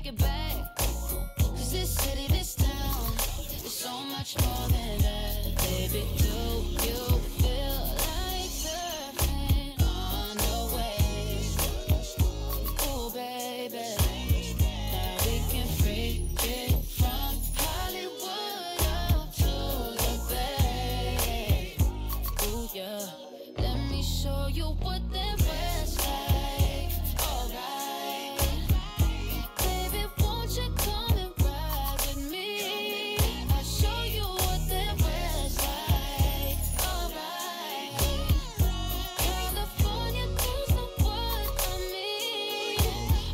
take it back. 'Cause this city, this town is so much more than that. Baby, do you feel like surfing on the waves? Oh, baby, now we can freak it from Hollywood up to the Bay. Oh, yeah, let me show you what that was like. Alright, baby, won't you come and ride with me? I'll show you what that was like. Alright, California girls know what I mean.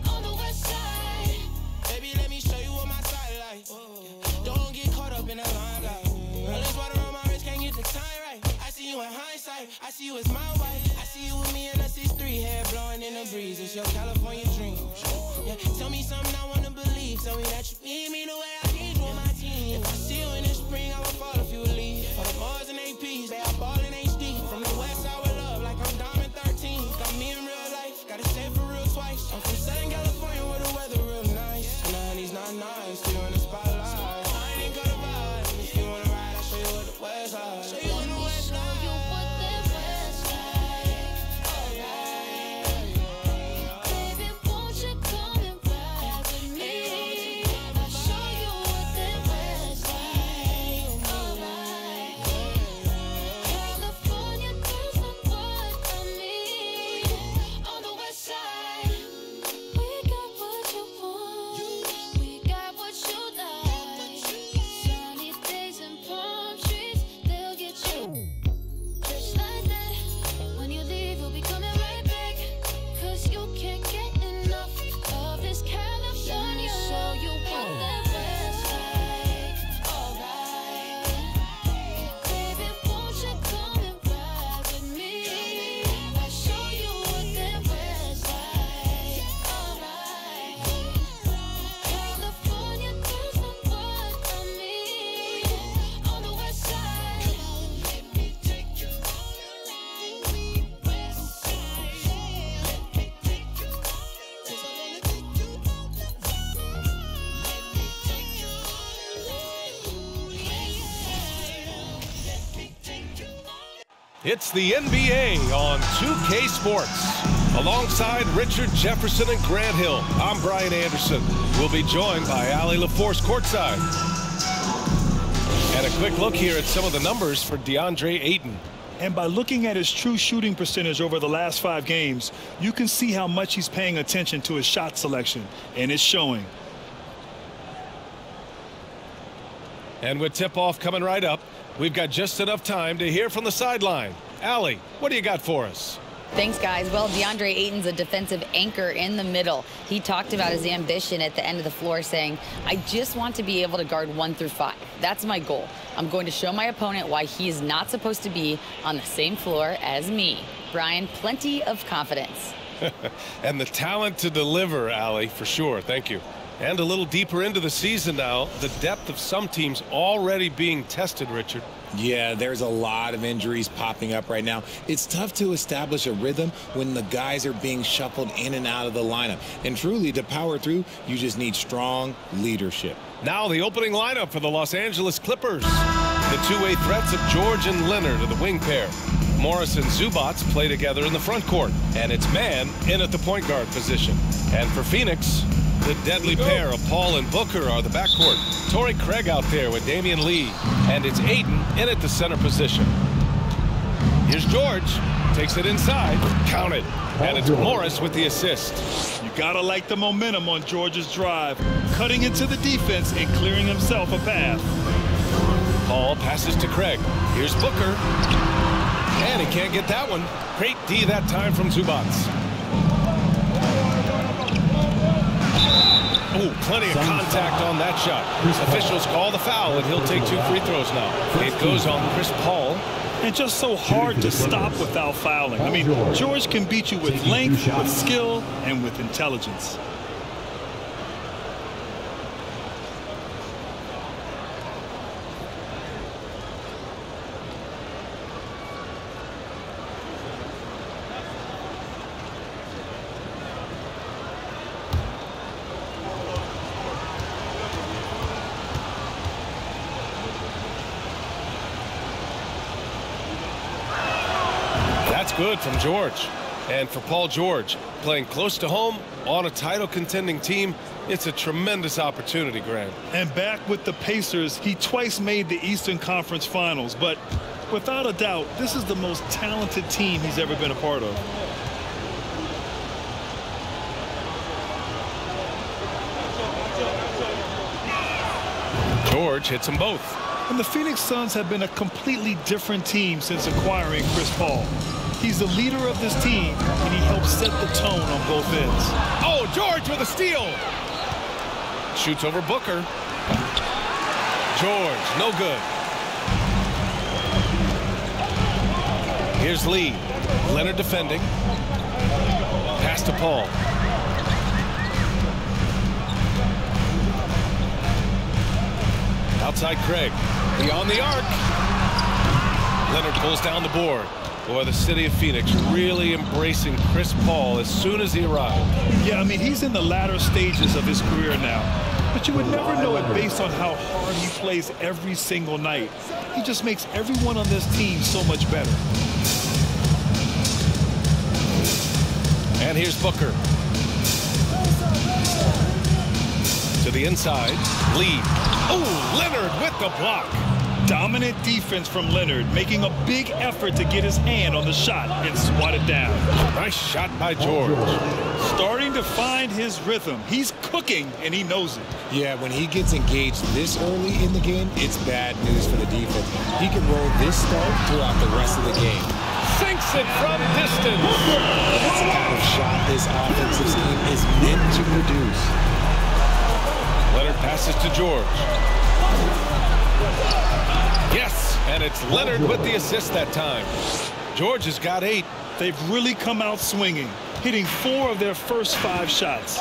On the west side, Baby, let me show you what my side like. Don't get caught up in that limelight. All this water on my wrist, can't get the time right. I see you in hindsight, I see you as my wife. I see you with me in a 6'3", hair blowing in the breeze. It's your California dream. Yeah, tell me something I wanna believe. Tell me that you need me the way I need you on my team. If I see you in the spring, I will fall if you leave. For the Mars and APs, they are ballin' HD. From the west side with love, like I'm Diamond 13. Got me in real life, gotta say it for real twice. I'm from Southern California where the weather real nice. And the honey's not nice, still in the spotlight. I ain't got a vibe, if you wanna ride, I'll show you what the west side. Show you what the west show side. you what that was like. Alright, baby, won't you come and ride with me? I'll show you what that was like. Alright, California girls know what I mean. On the west side, we got what you want, we got what you like. Sunny days and palm trees, they'll get you. Just like that, when you leave, you'll be coming right back. 'Cause you can't get enough of this California. Show you what that was like. Alright, baby, won't you come and ride with me? I'll show you what that was like. Alright, California girls know what I mean. On the west side, let me take you all around the west side. Let me take you all around. 'Cause I wanna take you all around. Let me take you all around. Let me take you all. It's the NBA on 2K Sports. Alongside Richard Jefferson and Grant Hill, I'm Brian Anderson. We'll be joined by Allie LaForce courtside. And a quick look here at some of the numbers for DeAndre Ayton. And by looking at his true shooting percentage over the last 5 games, you can see how much he's paying attention to his shot selection, and it's showing. And with tip-off coming right up, we've got just enough time to hear from the sideline. Allie, what do you got for us? Thanks, guys. Well, DeAndre Ayton's a defensive anchor in the middle. He talked about his ambition at the end of the floor, saying, I just want to be able to guard 1 through 5. That's my goal. I'm going to show my opponent why he is not supposed to be on the same floor as me. Brian, plenty of confidence. And the talent to deliver, Allie, for sure. Thank you. And a little deeper into the season now, the depth of some teams already being tested, Richard. Yeah, there's a lot of injuries popping up right now. It's tough to establish a rhythm when the guys are being shuffled in and out of the lineup. And truly, to power through, you just need strong leadership. Now the opening lineup for the Los Angeles Clippers. The two-way threats of George and Leonard are the wing pair. Morris and Zubac play together in the front court. And it's man in at the point guard position. And for Phoenix, the deadly pair of Paul and Booker are the backcourt. Torrey Craig out there with Damian Lee. And it's Ayton in at the center position. Here's George. Takes it inside. Counted. And it's Morris with the assist. You gotta like the momentum on George's drive, cutting into the defense and clearing himself a path. Paul passes to Craig. Here's Booker. And he can't get that one. Great D that time from Zubac. Oh, plenty of contact on that shot. Officials call the foul, and he'll take 2 free throws now. It goes on Chris Paul. And just so hard to stop without fouling. I mean, George can beat you with length, with skill, and with intelligence. That's good from George. And for Paul George, playing close to home on a title contending team, it's a tremendous opportunity, Grant. And back with the Pacers, he twice made the Eastern Conference Finals, but without a doubt, this is the most talented team he's ever been a part of. George hits them both. And the Phoenix Suns have been a completely different team since acquiring Chris Paul. He's the leader of this team, and he helps set the tone on both ends. Oh, George with a steal. Shoots over Booker. George, no good. Here's Lee. Leonard defending. Pass to Paul. Outside Craig. Beyond the arc. Leonard pulls down the board. Boy, the city of Phoenix really embracing Chris Paul as soon as he arrived. Yeah, I mean, he's in the latter stages of his career now. But you would never know it based on how hard he plays every single night. He just makes everyone on this team so much better. And here's Booker. To the inside. Lee. Oh, Leonard with the block. Dominant defense from Leonard, making a big effort to get his hand on the shot and swat it down. Nice shot by George. Starting to find his rhythm. He's cooking, and he knows it. Yeah, when he gets engaged this early in the game, it's bad news for the defense. He can roll this start throughout the rest of the game. Sinks it from distance. That's the kind of shot this offensive scheme is meant to produce. Leonard passes to George. Yes, and it's Leonard with the assist that time. George has got 8. They've really come out swinging, hitting 4 of their first 5 shots.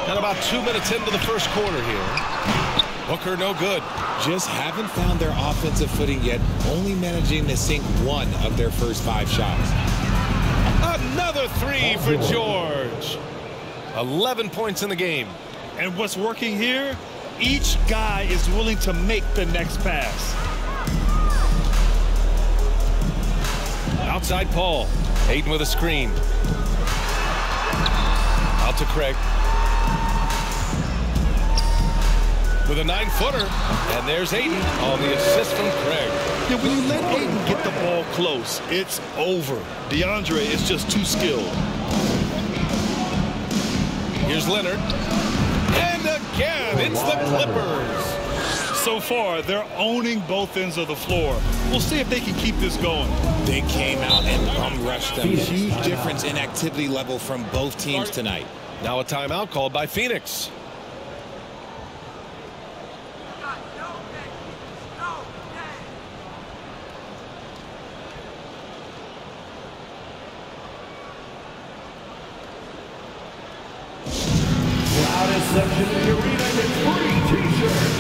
And about 2 minutes into the first quarter here. Booker no good. Just haven't found their offensive footing yet, only managing to sink 1 of their first 5 shots. Another 3 for George. 11 points in the game. And what's working here? Each guy is willing to make the next pass. Outside Paul. Ayton with a screen. Out to Craig. With a 9-footer. And there's Ayton on the assist from Craig. Yeah, when you let Ayton get the ball close, it's over. DeAndre is just too skilled. Here's Leonard. And again, it's the Clippers. So far, they're owning both ends of the floor. We'll see if they can keep this going. They came out and bum-rushed them. Huge difference in activity level from both teams tonight. Now a timeout called by Phoenix. Section of the arena gets free t-shirts.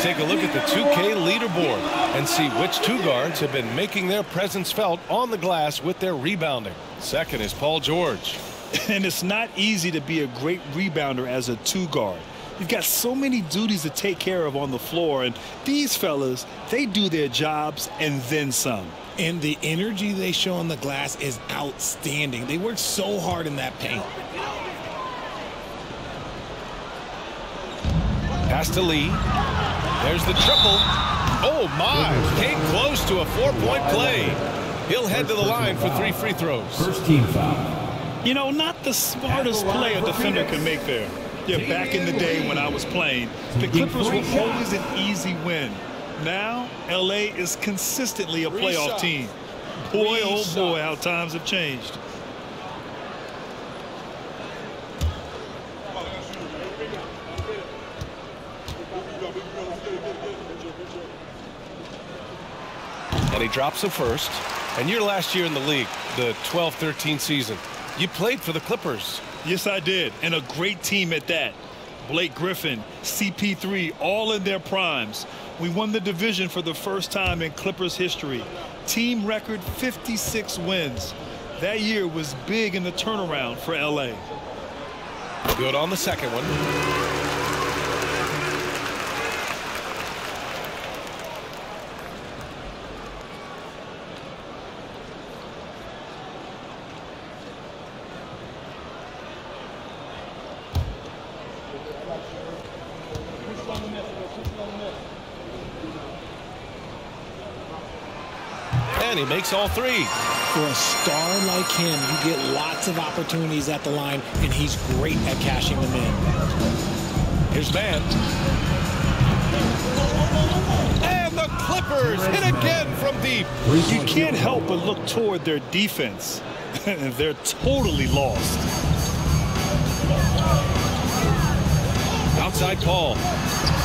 Take a look at the 2K leaderboard and see which 2 guards have been making their presence felt on the glass with their rebounding. Second is Paul George. And it's not easy to be a great rebounder as a 2 guard. You've got so many duties to take care of on the floor, and these fellas, they do their jobs and then some. And the energy they show on the glass is outstanding. They work so hard in that paint. Pass to Lee. There's the triple. Oh, my. Came close to a 4-point play. He'll head to the line for 3 free throws. First team foul. You know, not the smartest play a defender can make there. Yeah, back in the day when I was playing, the Clippers were always an easy win. Now, LA is consistently a playoff team. Boy, oh boy, how times have changed. And he drops a first. And your last year in the league, the 12-13 season, you played for the Clippers. Yes, I did, and a great team at that. Blake Griffin, CP3, all in their primes. We won the division for the first time in Clippers history. Team record 56 wins. That year was big in the turnaround for LA. Good on the second one. And he makes all 3. For a star like him, you get lots of opportunities at the line, and he's great at cashing them in. Here's man. And the Clippers hit again from deep. You can't help but look toward their defense. They're totally lost. Outside Paul.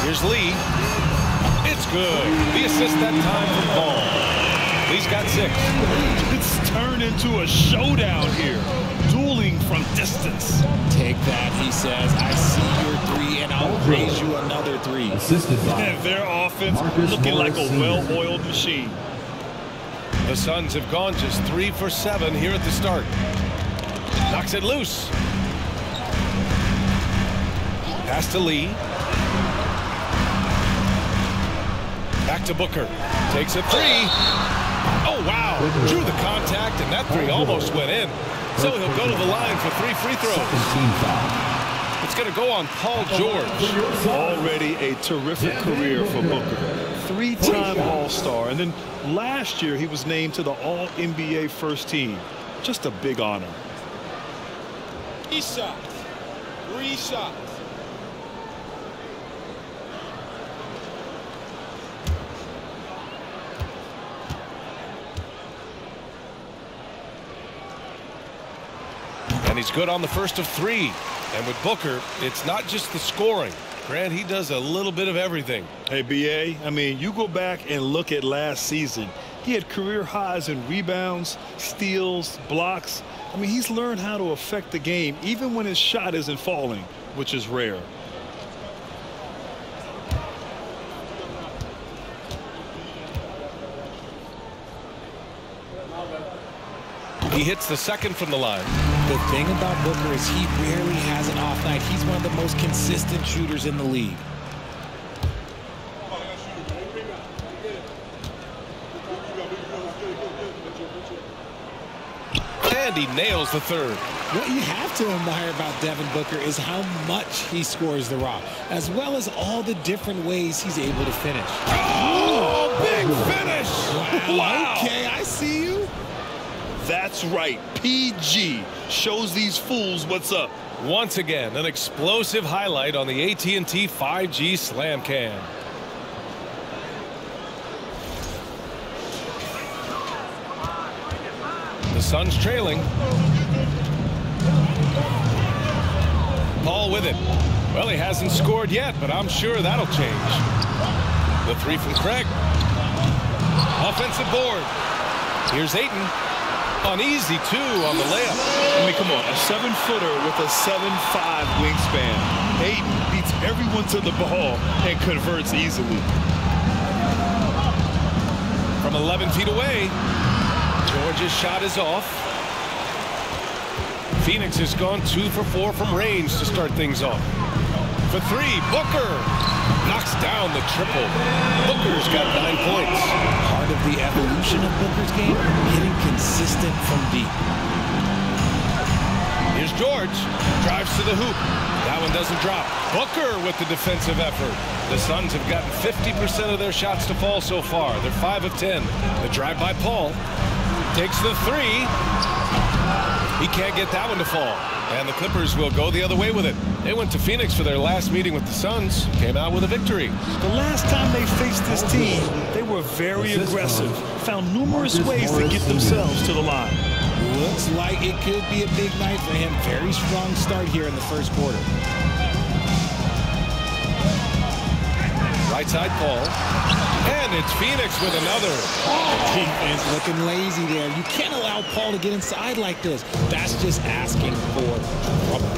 Here's Lee. It's good. The assist that time from Paul. Lee's got 6. It's turned into a showdown here. Dueling from distance. Take that, he says. I see your 3, and I'll raise you another 3. Assisted by And their offense looking like a well-oiled machine. The Suns have gone just 3 for 7 here at the start. Knocks it loose. Pass to Lee. Back to Booker. Takes a 3. Oh, wow. Drew the contact, and that 3 almost went in. So he'll go to the line for 3 free throws. It's going to go on Paul George. Already a terrific career for Booker. 3-time All-Star, and then last year he was named to the All-NBA first team. Just a big honor. 3 shots. 3 shots. And he's good on the first of 3. And with Booker, it's not just the scoring. Grant, he does a little bit of everything. Hey, B.A., I mean, you go back and look at last season. He had career highs in rebounds, steals, blocks. I mean, he's learned how to affect the game, even when his shot isn't falling, which is rare. He hits the second from the line. The thing about Booker is he rarely has an off night. He's one of the most consistent shooters in the league. And he nails the 3rd. What you have to admire about Devin Booker is how much he scores the rock, as well as all the different ways he's able to finish. Oh, big finish! Wow. Okay, I see you. That's right. PG shows these fools what's up. Once again, an explosive highlight on the AT&T 5G Slam Cam. The Suns trailing. Paul with it. Well, he hasn't scored yet, but I'm sure that'll change. The 3 from Craig. Offensive board. Here's Ayton. An easy 2 on the layup. I mean, come on, a 7-footer with a 7'5" wingspan. Ayton beats everyone to the ball and converts easily. From 11 feet away, George's shot is off. Phoenix has gone 2 for 4 from range to start things off. for three. Booker knocks down the triple. Booker's got 9 points. Part of the evolution of Booker's game, getting consistent from deep. Here's George. Drives to the hoop. That one doesn't drop. Booker with the defensive effort. The Suns have gotten 50% of their shots to fall so far. They're 5 of 10. The drive by Paul. Takes the three. He can't get that one to fall. And the Clippers will go the other way with it. They went to Phoenix for their last meeting with the Suns. Came out with a victory. The last time they faced this team, they were very aggressive. Found numerous ways to get themselves to the line. Looks like it could be a big night for him. Very strong start here in the first quarter. Right side Paul. And it's Phoenix with another. Defense looking lazy there. You can't allow Paul to get inside like this. That's just asking for trouble.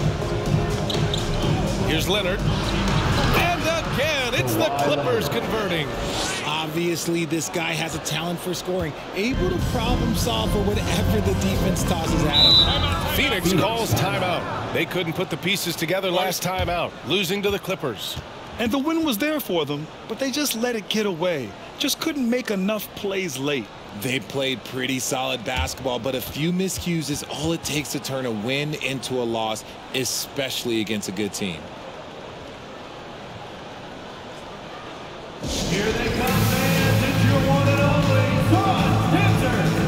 Here's Leonard. And again, it's the Clippers converting. Obviously, this guy has a talent for scoring. Able to problem solve for whatever the defense tosses at him. Phoenix calls timeout. They couldn't put the pieces together last time out, losing to the Clippers. And the win was there for them, but they just let it get away. Just couldn't make enough plays late. They played pretty solid basketball, but a few miscues is all it takes to turn a win into a loss, especially against a good team. Here they come, fans. It's your one and only Sun Dancers.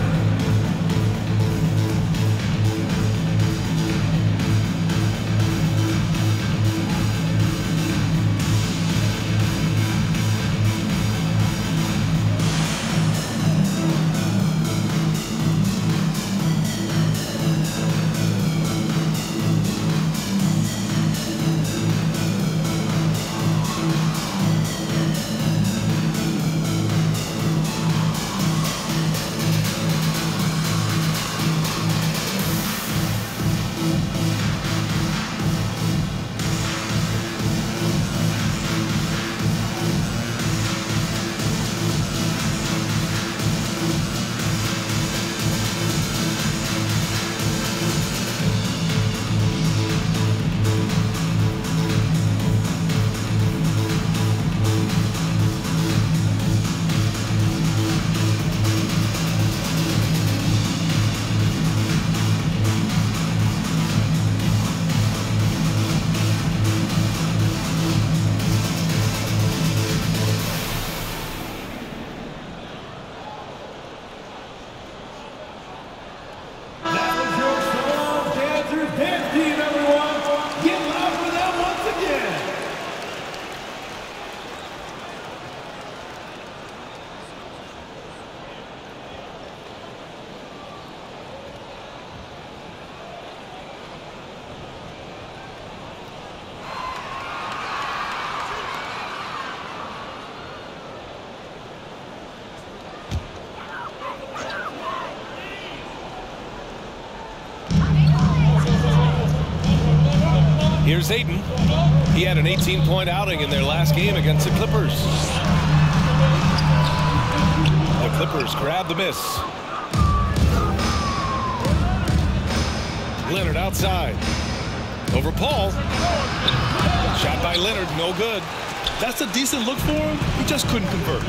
Here's Ayton. He had an 18-point outing in their last game against the Clippers. The Clippers grab the miss. Leonard outside. Over Paul. Shot by Leonard, no good. That's a decent look for him. He just couldn't convert.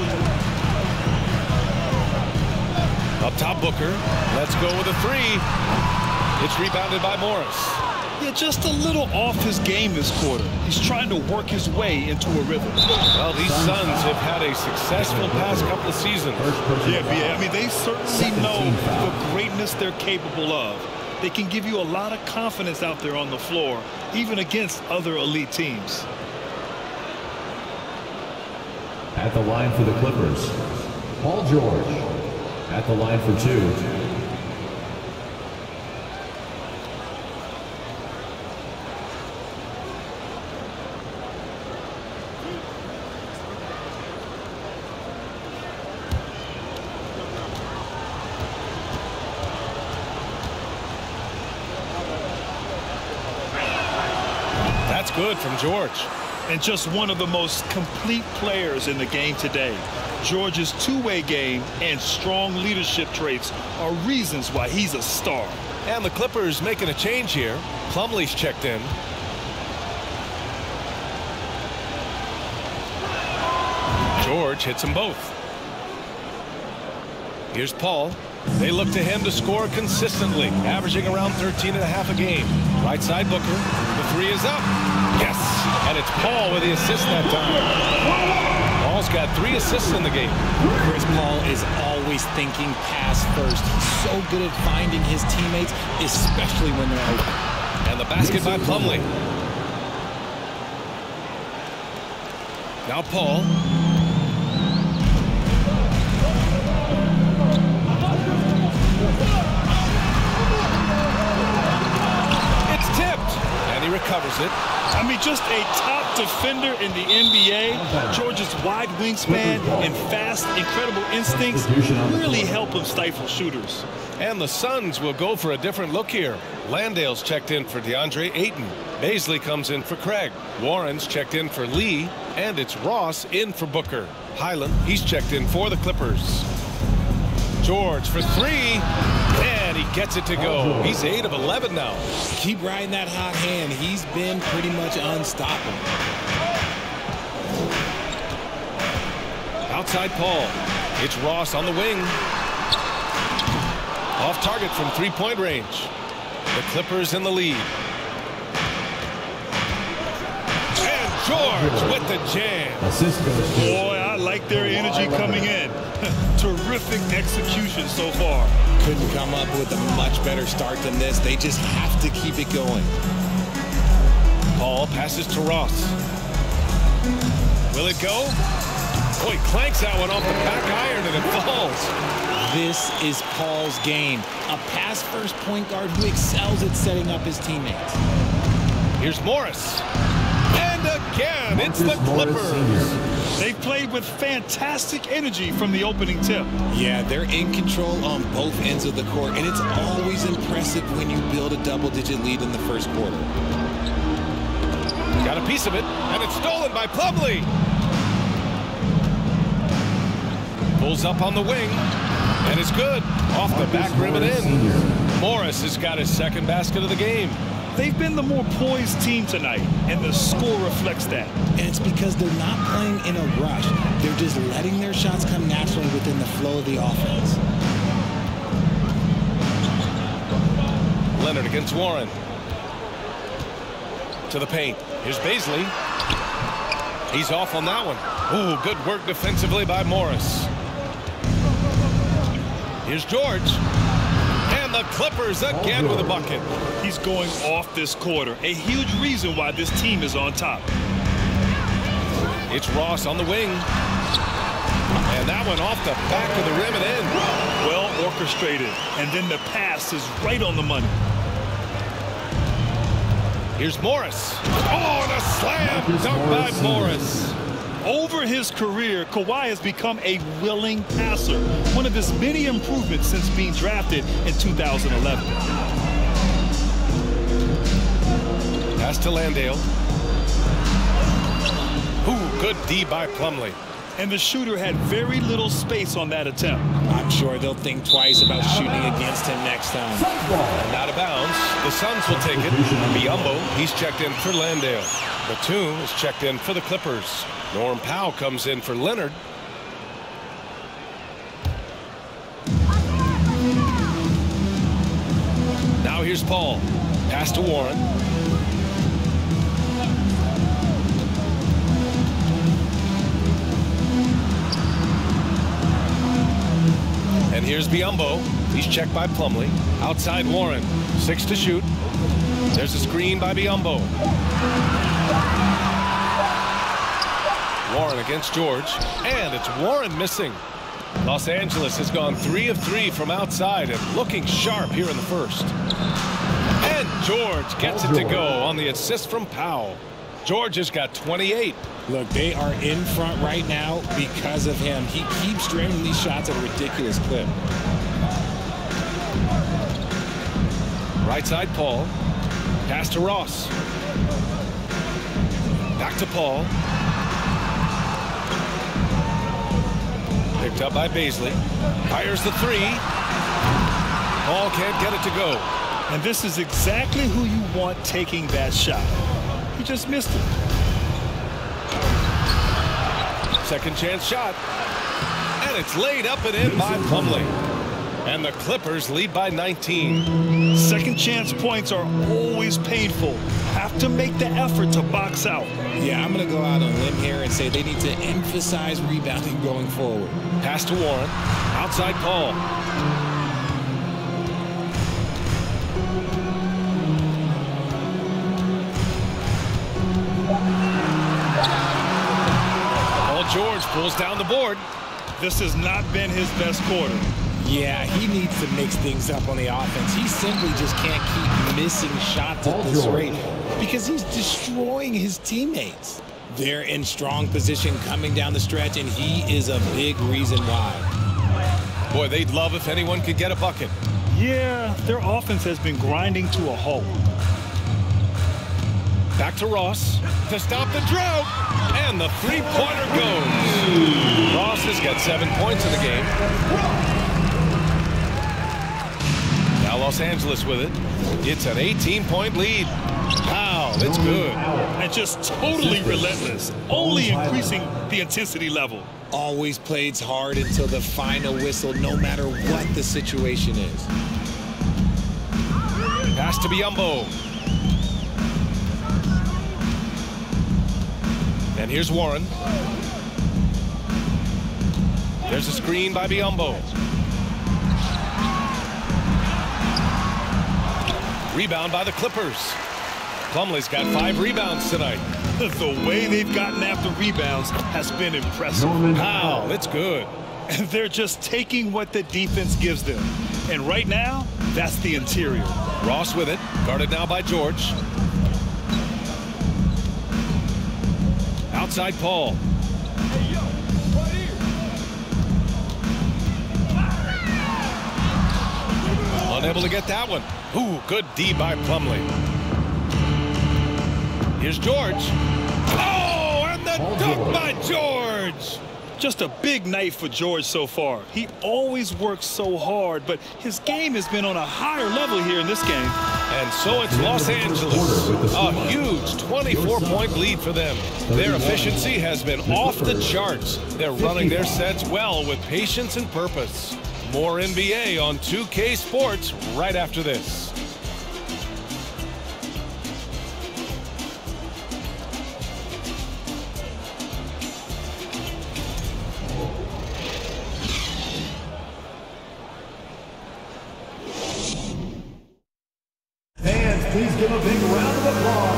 Up top, Booker. Let's go with a three. It's rebounded by Morris. Yeah, just a little off his game this quarter. He's trying to work his way into a rhythm. Well, these Suns have had a successful past couple of seasons. Yeah, I mean, they certainly know the greatness they're capable of. They can give you a lot of confidence out there on the floor, even against other elite teams. At the line for the Clippers, Paul George. At the line for two, That's good from George. And just one of the most complete players in the game today. George's two-way game and strong leadership traits are reasons why he's a star. And the Clippers making a change here. Plumlee's checked in. George hits them both. Here's Paul. They look to him to score consistently, averaging around 13.5 a game. Right side Booker. The three is up. Yes. And it's Paul with the assist that time. Paul's got 3 assists in the game. Chris Paul is always thinking pass first. He's so good at finding his teammates, especially when they're open. And the basket by Plumlee. Now Paul. It's tipped. And he recovers it. I mean, just a top defender in the NBA. George's wide wingspan and fast, incredible instincts really help him stifle shooters. And the Suns will go for a different look here. Landale's checked in for DeAndre Ayton. Baisley comes in for Craig. Warren's checked in for Lee. And it's Ross in for Booker. Highland, he's checked in for the Clippers. George for 3. And he gets it to go. He's 8 of 11 now. Keep riding that hot hand. He's been pretty much unstoppable. Outside Paul. It's Ross on the wing. Off target from 3-point range. The Clippers in the lead. And George with the jam. Boy, I like their energy coming in. Terrific execution so far. Couldn't come up with a much better start than this. They just have to keep it going. Paul passes to Ross. Will it go? Oh, he clanks that one off the back iron and it falls. This is Paul's game. A pass-first point guard who excels at setting up his teammates. Here's Morris. And again, it's the Clippers. They've played with fantastic energy from the opening tip. Yeah, they're in control on both ends of the court, and it's always impressive when you build a double-digit lead in the first quarter. Got a piece of it, and it's stolen by Plumlee. Pulls up on the wing, and it's good. Off the back rim and in. Morris has got his second basket of the game. They've been the more poised team tonight, and the score reflects that. And it's because they're not playing in a rush. They're just letting their shots come naturally within the flow of the offense. Leonard against Warren. To the paint. Here's Baisley. He's off on that one. Ooh, good work defensively by Morris. Here's George. And the Clippers again with a bucket. He's going off this quarter. A huge reason why this team is on top. It's Ross on the wing. And that one off the back of the rim and in. Well orchestrated. And then the pass is right on the money. Here's Morris. Oh, and a slam dunk by Morris. Over his career, Kawhi has become a willing passer. One of his many improvements since being drafted in 2011. Pass to Landale. Ooh, good D by Plumlee. And the shooter had very little space on that attempt. I'm sure they'll think twice about shooting against him next time. And out of bounds. The Suns will take it. Biyombo, he's checked in for Landale. Batum is checked in for the Clippers. Norm Powell comes in for Leonard. Now here's Paul. Pass to Warren. And here's Biyombo. He's checked by Plumlee. Outside Warren. 6 to shoot. There's a screen by Biyombo. Warren against George. And it's Warren missing. Los Angeles has gone 3 of 3 from outside and looking sharp here in the first. And George gets it to go on the assist from Powell. George has got 28. Look, they are in front right now because of him. He keeps draining these shots at a ridiculous clip. Right side Paul. Pass to Ross. Back to Paul. Picked up by Baisley. Fires the 3. Paul can't get it to go. And this is exactly who you want taking that shot. He just missed it. Second chance shot. And it's laid up and in by Plumlee. And the Clippers lead by 19. Second chance points are always painful. Have to make the effort to box out. Yeah, I'm going to go out on a limb here and say they need to emphasize rebounding going forward. Pass to Warren. Outside Paul. Paul George pulls down the board. This has not been his best quarter. Yeah, he needs to mix things up on the offense. He simply just can't keep missing shots at this rate because he's destroying his teammates. They're in strong position coming down the stretch, and he is a big reason why. Boy, they'd love if anyone could get a bucket. Yeah, their offense has been grinding to a halt. Back to Ross to stop the drought, and the three-pointer goes. Ross has got 7 points in the game. Now Los Angeles with it. It's an 18-point lead. Wow, it's good. And just totally relentless, only increasing the intensity level. Always plays hard until the final whistle, no matter what the situation is. Pass to Biyombo. And here's Warren. There's a screen by Biyombo. Rebound by the Clippers. Plumlee's got 5 rebounds tonight. The way they've gotten after rebounds has been impressive. Wow, it's good. And they're just taking what the defense gives them. And right now, that's the interior. Ross with it, guarded now by George. Outside Paul. Unable to get that one. Ooh, good D by Plumlee. Here's George. Oh, and the dunk by George. Just a big night for George so far. He always works so hard, but his game has been on a higher level here in this game. And so it's Los Angeles. A huge 24-point lead for them. Their efficiency has been off the charts. They're running their sets well with patience and purpose. More NBA on 2K Sports right after this. Please give a big round of applause.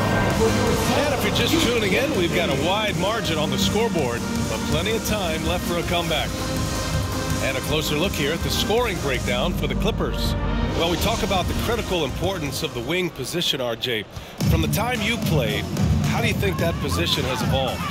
And if you're just tuning in, we've got a wide margin on the scoreboard, but plenty of time left for a comeback. And a closer look here at the scoring breakdown for the Clippers. Well, we talk about the critical importance of the wing position, RJ. From the time you played, how do you think that position has evolved?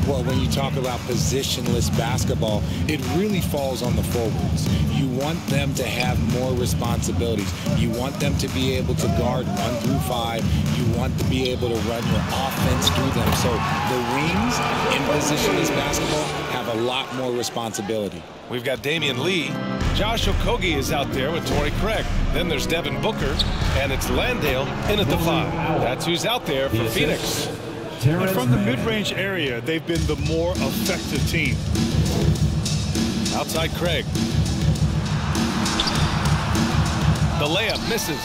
Well, when you talk about positionless basketball, it really falls on the forwards. You want them to have more responsibilities. You want them to be able to guard 1 through 5. You want to be able to run your offense through them. So the wings in positionless basketball have a lot more responsibility. We've got Damian Lee. Josh Okogie is out there with Torrey Craig. Then there's Devin Booker, and it's Landale in at the 5. That's who's out there for Phoenix. And from the mid-range area, they've been the more effective team. Outside Craig. The layup misses.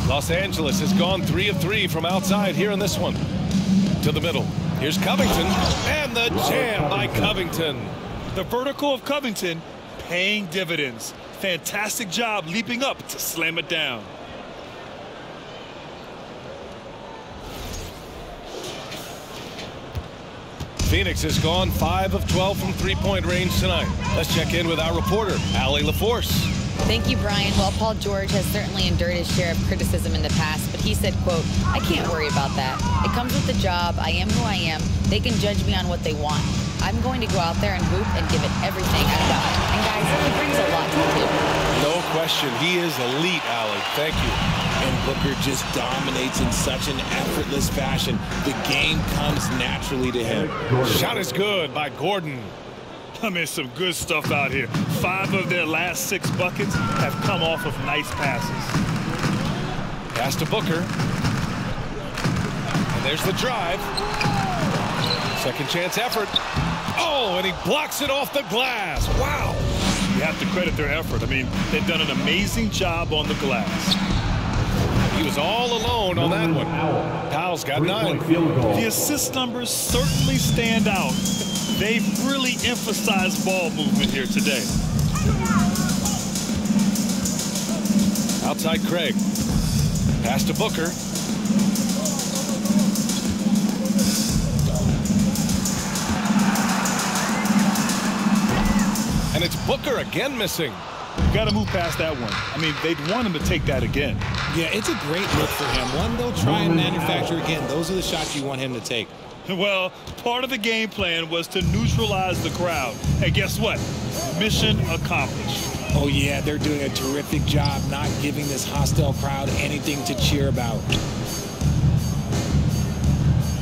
Los Angeles has gone 3 of 3 from outside here in this one. To the middle. Here's Covington. And the jam by Covington. The vertical of Covington paying dividends. Fantastic job leaping up to slam it down. Phoenix has gone 5 of 12 from three-point range tonight. Let's check in with our reporter, Allie LaForce. Thank you, Brian. Well, Paul George has certainly endured his share of criticism in the past, but he said, quote, "I can't worry about that. It comes with the job. I am who I am. They can judge me on what they want. I'm going to go out there and hoop and give it everything I've got." And guys, he brings a lot to the table. No question. He is elite, Allie. Thank you. And Booker just dominates in such an effortless fashion. The game comes naturally to him. Shot is good by Gordon. I mean, some good stuff out here. 5 of their last 6 buckets have come off of nice passes. Pass to Booker. And there's the drive. Second chance effort. Oh, and he blocks it off the glass. Wow. You have to credit their effort. I mean, they've done an amazing job on the glass. He was all alone on that one. Powell's got 9. The assist numbers certainly stand out. They've really emphasized ball movement here today. Outside Craig. Pass to Booker. And it's Booker again missing. Got to move past that one. I mean, they'd want him to take that again. Yeah, it's a great look for him. One they'll try and manufacture again. Those are the shots you want him to take. Well, part of the game plan was to neutralize the crowd. And guess what? Mission accomplished. Oh, yeah, they're doing a terrific job not giving this hostile crowd anything to cheer about.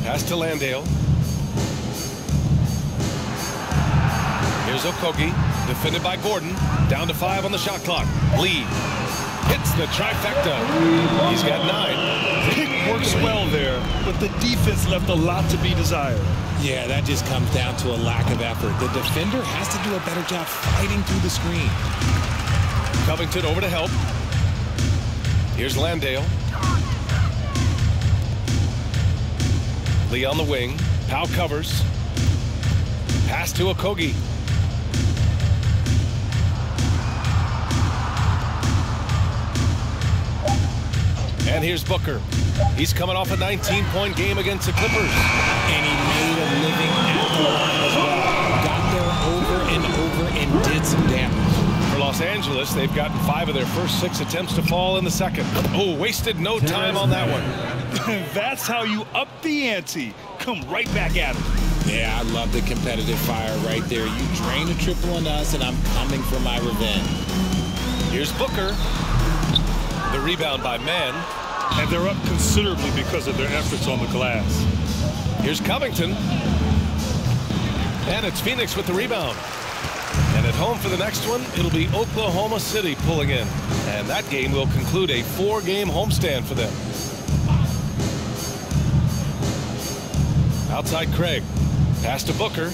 Pass to Landale. Here's Okogie, defended by Gordon. Down to 5 on the shot clock. Lee hits the trifecta. He's got 9. Pick works well there, but the defense left a lot to be desired. Yeah, that just comes down to a lack of effort. The defender has to do a better job fighting through the screen. Covington over to help. Here's Landale. Lee on the wing. Powell covers. Pass to Okogie. And here's Booker. He's coming off a 19-point game against the Clippers. And he made a living at the line as well. Got there over and over and did some damage. For Los Angeles, they've gotten 5 of their first 6 attempts to fall in the second. Oh, wasted no time on that one. That's how you up the ante. Come right back at him. Yeah, I love the competitive fire right there. You drain a triple on us, and I'm coming for my revenge. Here's Booker. The rebound by Mann. And they're up considerably because of their efforts on the glass. Here's Covington. And it's Phoenix with the rebound. And at home for the next one, it'll be Oklahoma City pulling in. And that game will conclude a 4-game homestand for them. Outside Craig. Pass to Booker.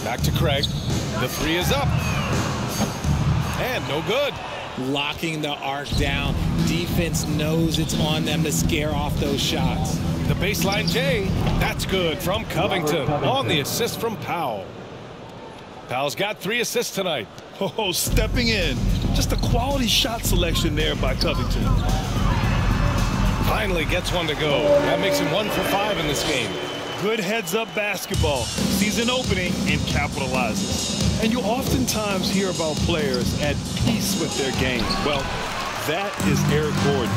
Back to Craig. The 3 is up. And no good. Locking the arc down. Defense knows it's on them to scare off those shots. The baseline J. That's good from Covington on the assist from Powell. Powell's got 3 assists tonight. Oh, stepping in. Just a quality shot selection there by Covington. Finally gets one to go. That makes him 1 for 5 in this game. Good heads-up basketball. Sees an opening and capitalizes. And you oftentimes hear about players at peace with their game. Well, that is Eric Gordon,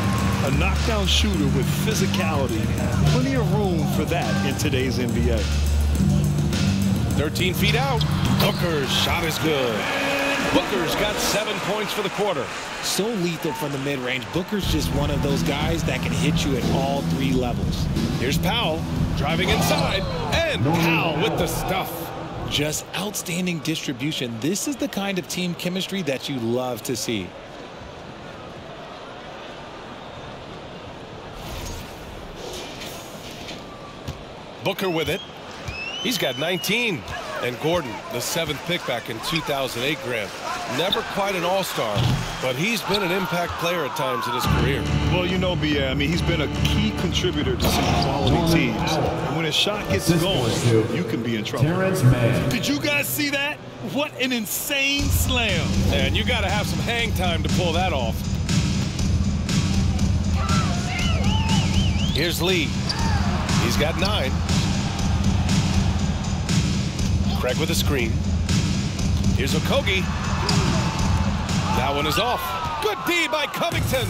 a knockdown shooter with physicality. Plenty of room for that in today's NBA. 13 feet out. Booker's shot is good. Booker's got 7 points for the quarter. So lethal from the mid-range. Booker's just one of those guys that can hit you at all 3 levels. Here's Powell driving inside. And Powell with the stuff. Just outstanding distribution. This is the kind of team chemistry that you love to see. Booker with it. He's got 19. And Gordon, the 7th pick back in 2008 Grant. Never quite an all-star, but he's been an impact player at times in his career. Well, you know, B.A., I mean, he's been a key contributor to some quality teams. And when his shot gets going, you can be in trouble. Did you guys see that? What an insane slam. And you got to have some hang time to pull that off. Here's Lee. He's got 9. Craig with a screen. Here's Okogie. That one is off. Good D by Covington.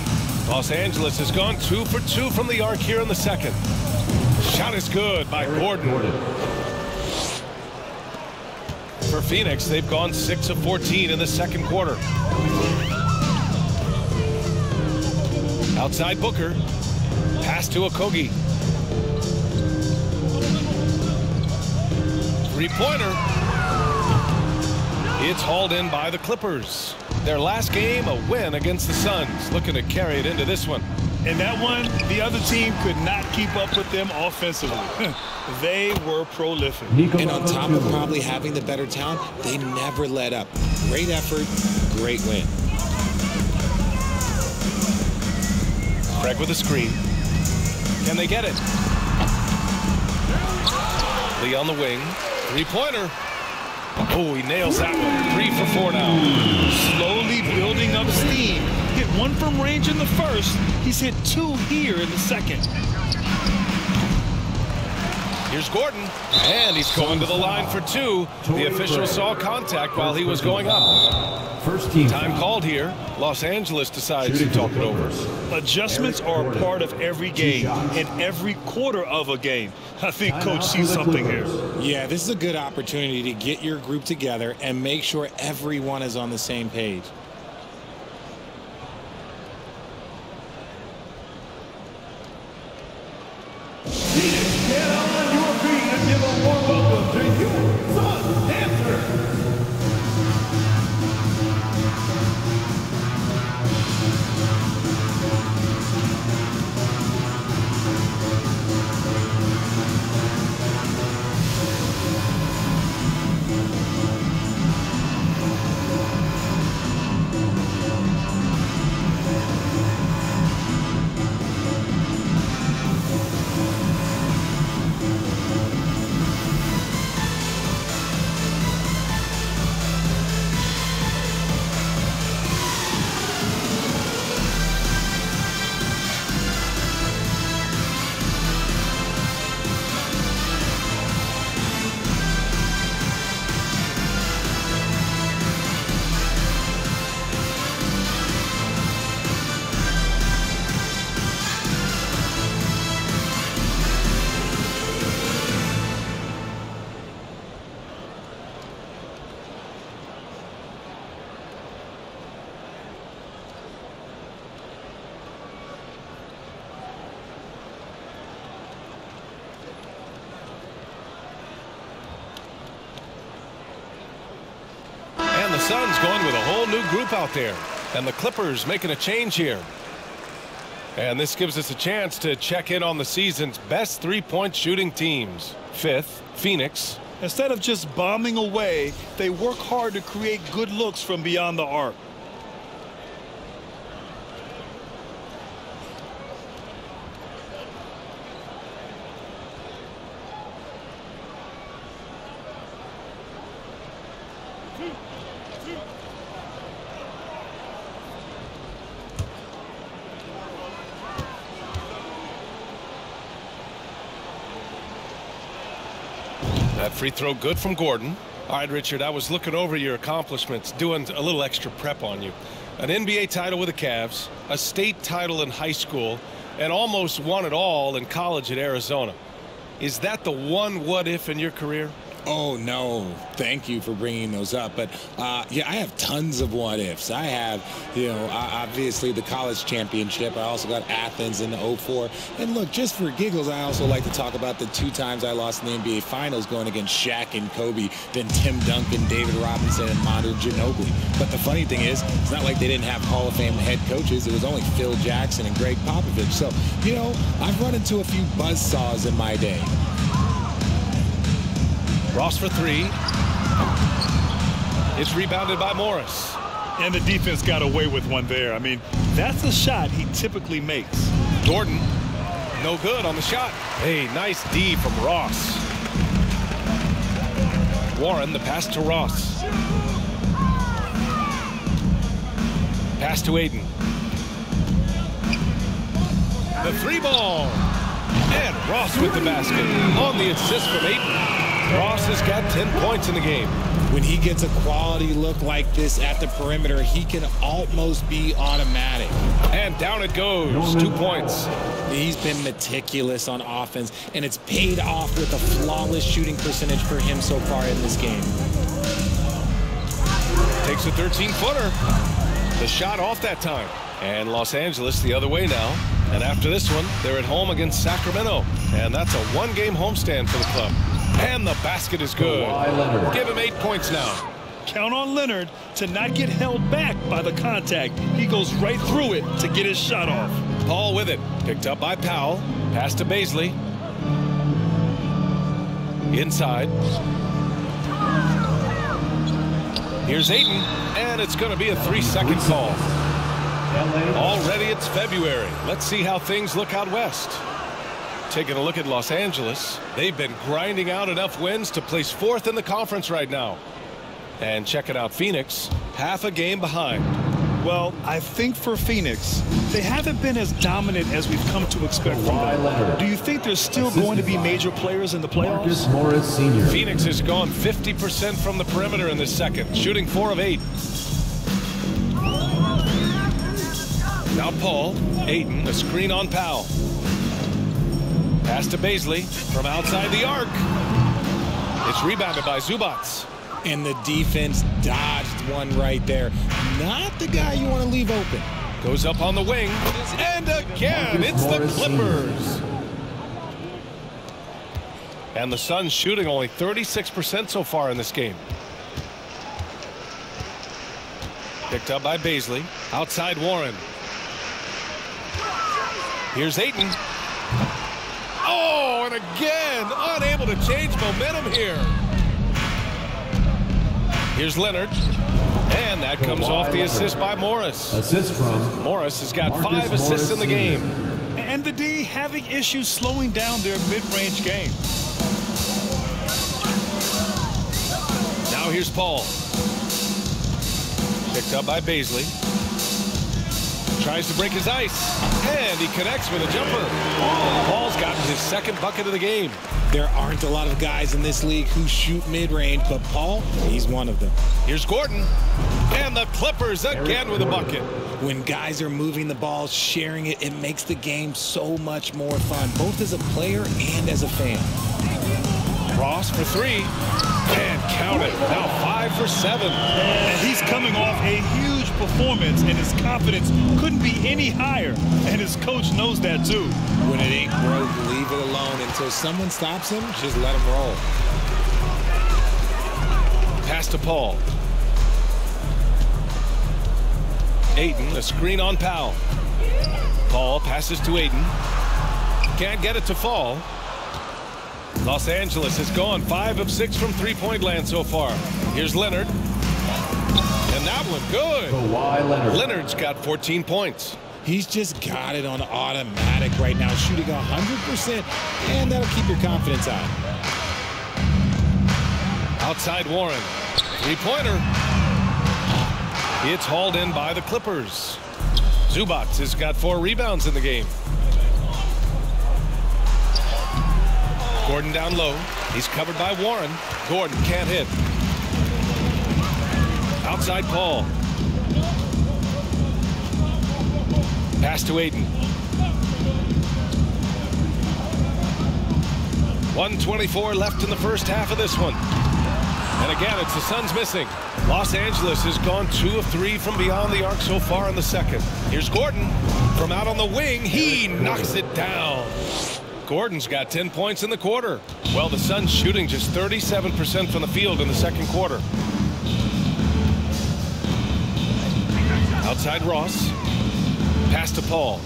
Los Angeles has gone 2 for 2 from the arc here in the second. Shot is good by Gordon. For Phoenix, they've gone 6 of 14 in the second quarter. Outside Booker. Pass to Okogie. 3-pointer. It's hauled in by the Clippers. Their last game, a win against the Suns. Looking to carry it into this one. And that one, the other team could not keep up with them offensively. They were prolific. And on top of probably having the better talent, they never let up. Great effort, great win. Craig with a screen. Can they get it? Lee on the wing. Three-pointer. Oh, he nails that one. 3 for 4 now. Slowly building up steam. Hit 1 from range in the first. He's hit 2 here in the second. Here's Gordon, and he's going to the line for 2. The official saw contact while he was going up. First team Time called here. Los Angeles decides to talk it over. Adjustments are a part of every game and every quarter of a game. I think Coach sees something here. Yeah, this is a good opportunity to get your group together and make sure everyone is on the same page. Get on your feet and give a warm welcome to your son, Dancer. Suns going with a whole new group out there, and the Clippers making a change here. And this gives us a chance to check in on the season's best three-point shooting teams. 5th, Phoenix. Instead of just bombing away, they work hard to create good looks from beyond the arc. That free throw good from Gordon. All right, Richard, I was looking over your accomplishments, doing a little extra prep on you. An NBA title with the Cavs, a state title in high school, and almost won it all in college at Arizona. Is that the one what-if in your career? Oh, no. Thank you for bringing those up. But, yeah, I have tons of what-ifs. I have, obviously the college championship. I also got Athens in the 04. And, look, just for giggles, I also like to talk about the 2 times I lost in the NBA Finals going against Shaq and Kobe, then Tim Duncan, David Robinson, and Manu Ginobili. But the funny thing is, it's not like they didn't have Hall of Fame head coaches. It was only Phil Jackson and Greg Popovich. So, I've run into a few buzzsaws in my day. Ross for 3. It's rebounded by Morris. And the defense got away with one there. I mean, that's a shot he typically makes. Gordon, no good on the shot. Hey, nice D from Ross. Warren, the pass to Ross. Pass to Aiden. The 3-ball. And Ross with the basket on the assist from Aiden. Ross has got 10 points in the game. When he gets a quality look like this at the perimeter, he can almost be automatic. And down it goes. 2 points. He's been meticulous on offense, and it's paid off with a flawless shooting percentage for him so far in this game. Takes a 13-footer. The shot off that time. And Los Angeles the other way now. And after this one, they're at home against Sacramento. And that's a 1-game homestand for the club. And the basket is good. Give him 8 points now. Count on Leonard to not get held back by the contact. He goes right through it to get his shot off. Paul with it. Picked up by Powell. Pass to Baisley. Inside. Here's Ayton. And it's going to be a 3-second call. Already it's February. Let's see how things look out west. Taking a look at Los Angeles. They've been grinding out enough wins to place 4th in the conference right now. And checking out Phoenix, half a game behind. Well, I think for Phoenix, they haven't been as dominant as we've come to expect from them. Do you think there's still going to be major players in the playoffs? Morris Sr. Phoenix has gone 50% from the perimeter in this second, shooting 4 of 8. Now Paul, Ayton, a screen on Powell. Pass to Baisley from outside the arc. It's rebounded by Zubac. And the defense dodged one right there. Not the guy you want to leave open. Goes up on the wing. And again, it's the Clippers. And the Suns shooting only 36% so far in this game. Picked up by Baisley. Outside Warren. Here's Ayton. Oh, and again, unable to change momentum here. Here's Leonard. And that comes off the assist by Morris. Assist from Morris has got 5 assists in the game. And the D having issues slowing down their mid-range game. Now here's Paul. Picked up by Baisley. Tries to break his ice. And he connects with a jumper. Paul's gotten his 2nd bucket of the game. There aren't a lot of guys in this league who shoot mid-range, but Paul, he's one of them. Here's Gordon. And the Clippers again with a bucket. When guys are moving the ball, sharing it, it makes the game so much more fun, both as a player and as a fan. Ross for 3. And count it. Now 5 for 7. And he's coming off a huge performance, and his confidence couldn't be any higher. And his coach knows that too. When it ain't broke, leave it alone. Until someone stops him, just let him roll. Pass to Paul. Ayton, a screen on Powell. Paul passes to Ayton. Can't get it to fall. Los Angeles has gone 5 of 6 from three-point land so far. Here's Leonard. And that one good. Leonard's got 14 points. He's just got it on automatic right now, shooting 100%, and that'll keep your confidence high. Outside Warren. Three-pointer. It's hauled in by the Clippers. Zubac has got 4 rebounds in the game. Gordon down low. He's covered by Warren. Gordon can't hit. Outside Paul. Pass to Ayton. 1:24 left in the first half of this one. And again, it's the Suns missing. Los Angeles has gone 2 of 3 from beyond the arc so far in the second. Here's Gordon from out on the wing. He knocks it down. Gordon's got 10 points in the quarter. Well, the Suns shooting just 37% from the field in the second quarter. Outside Ross. Pass to Paul.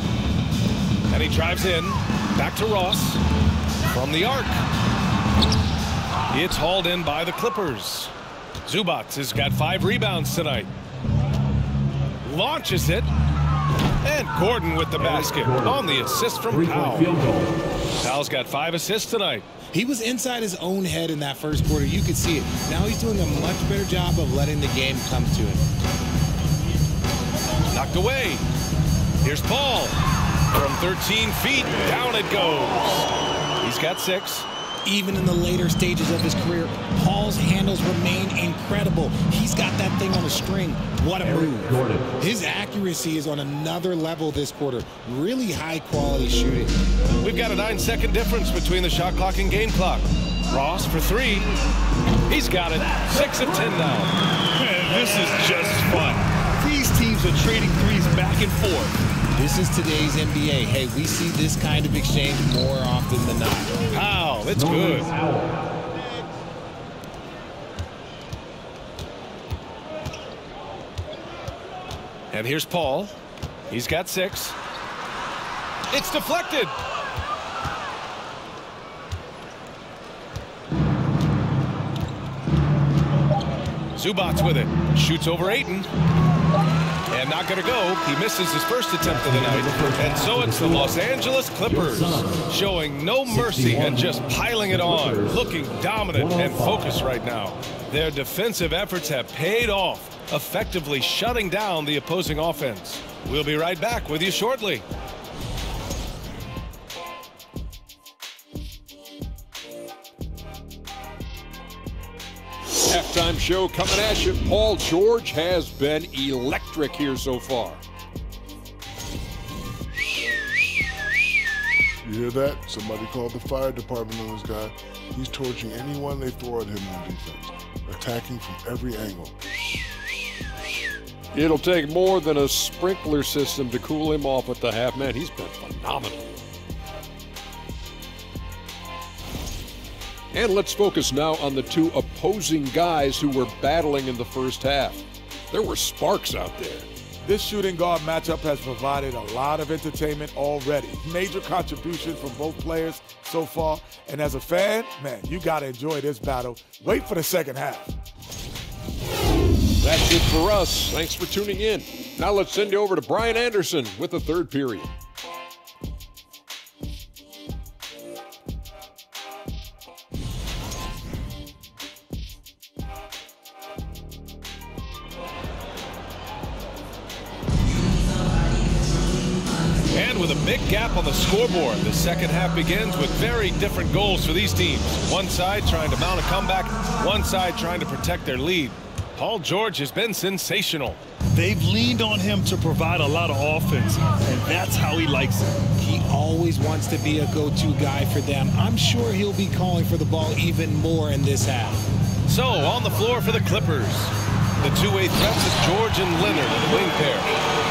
And he drives in. Back to Ross. From the arc. It's hauled in by the Clippers. Zubac has got 5 rebounds tonight. Launches it. And Gordon with the basket on the assist from Powell. Powell's got 5 assists tonight. He was inside his own head in that first quarter. You could see it. Now he's doing a much better job of letting the game come to him. Knocked away. Here's Paul. From 13 feet, down it goes. He's got 6. Even in the later stages of his career, Paul's handles remain incredible. He's got that thing on a string. What a move. His accuracy is on another level this quarter. Really high-quality shooting. We've got a 9-second difference between the shot clock and game clock. Ross for 3. He's got it. 6 of 10 now. Man, this is just fun. These teams are trading threes back and forth. This is today's NBA. Hey, we see this kind of exchange more often than not. Wow, it's good. And here's Paul. He's got 6. It's deflected. Zubats with it. Shoots over Ayton. And not going to go. He misses his first attempt of the night. And so it's the Los Angeles Clippers showing no mercy and just piling it on. Looking dominant and focused right now. Their defensive efforts have paid off, effectively shutting down the opposing offense. We'll be right back with you shortly. Halftime show coming at you. Paul George has been electric here so far. You hear that? Somebody called the fire department on this guy. He's torching anyone they throw at him on defense, attacking from every angle. It'll take more than a sprinkler system to cool him off at the half. Man, he's been phenomenal. And let's focus now on the two opposing guys who were battling in the first half. There were sparks out there. This shooting guard matchup has provided a lot of entertainment already. Major contributions from both players so far. And as a fan, man, you got to enjoy this battle. Wait for the second half. That's it for us. Thanks for tuning in. Now let's send you over to Brian Anderson with the third period. And with a big gap on the scoreboard, the second half begins with very different goals for these teams. One side trying to mount a comeback, one side trying to protect their lead. Paul George has been sensational. They've leaned on him to provide a lot of offense, and that's how he likes it. He always wants to be a go-to guy for them. I'm sure he'll be calling for the ball even more in this half. So, on the floor for the Clippers, the two-way threats of George and Leonard in the wing pair.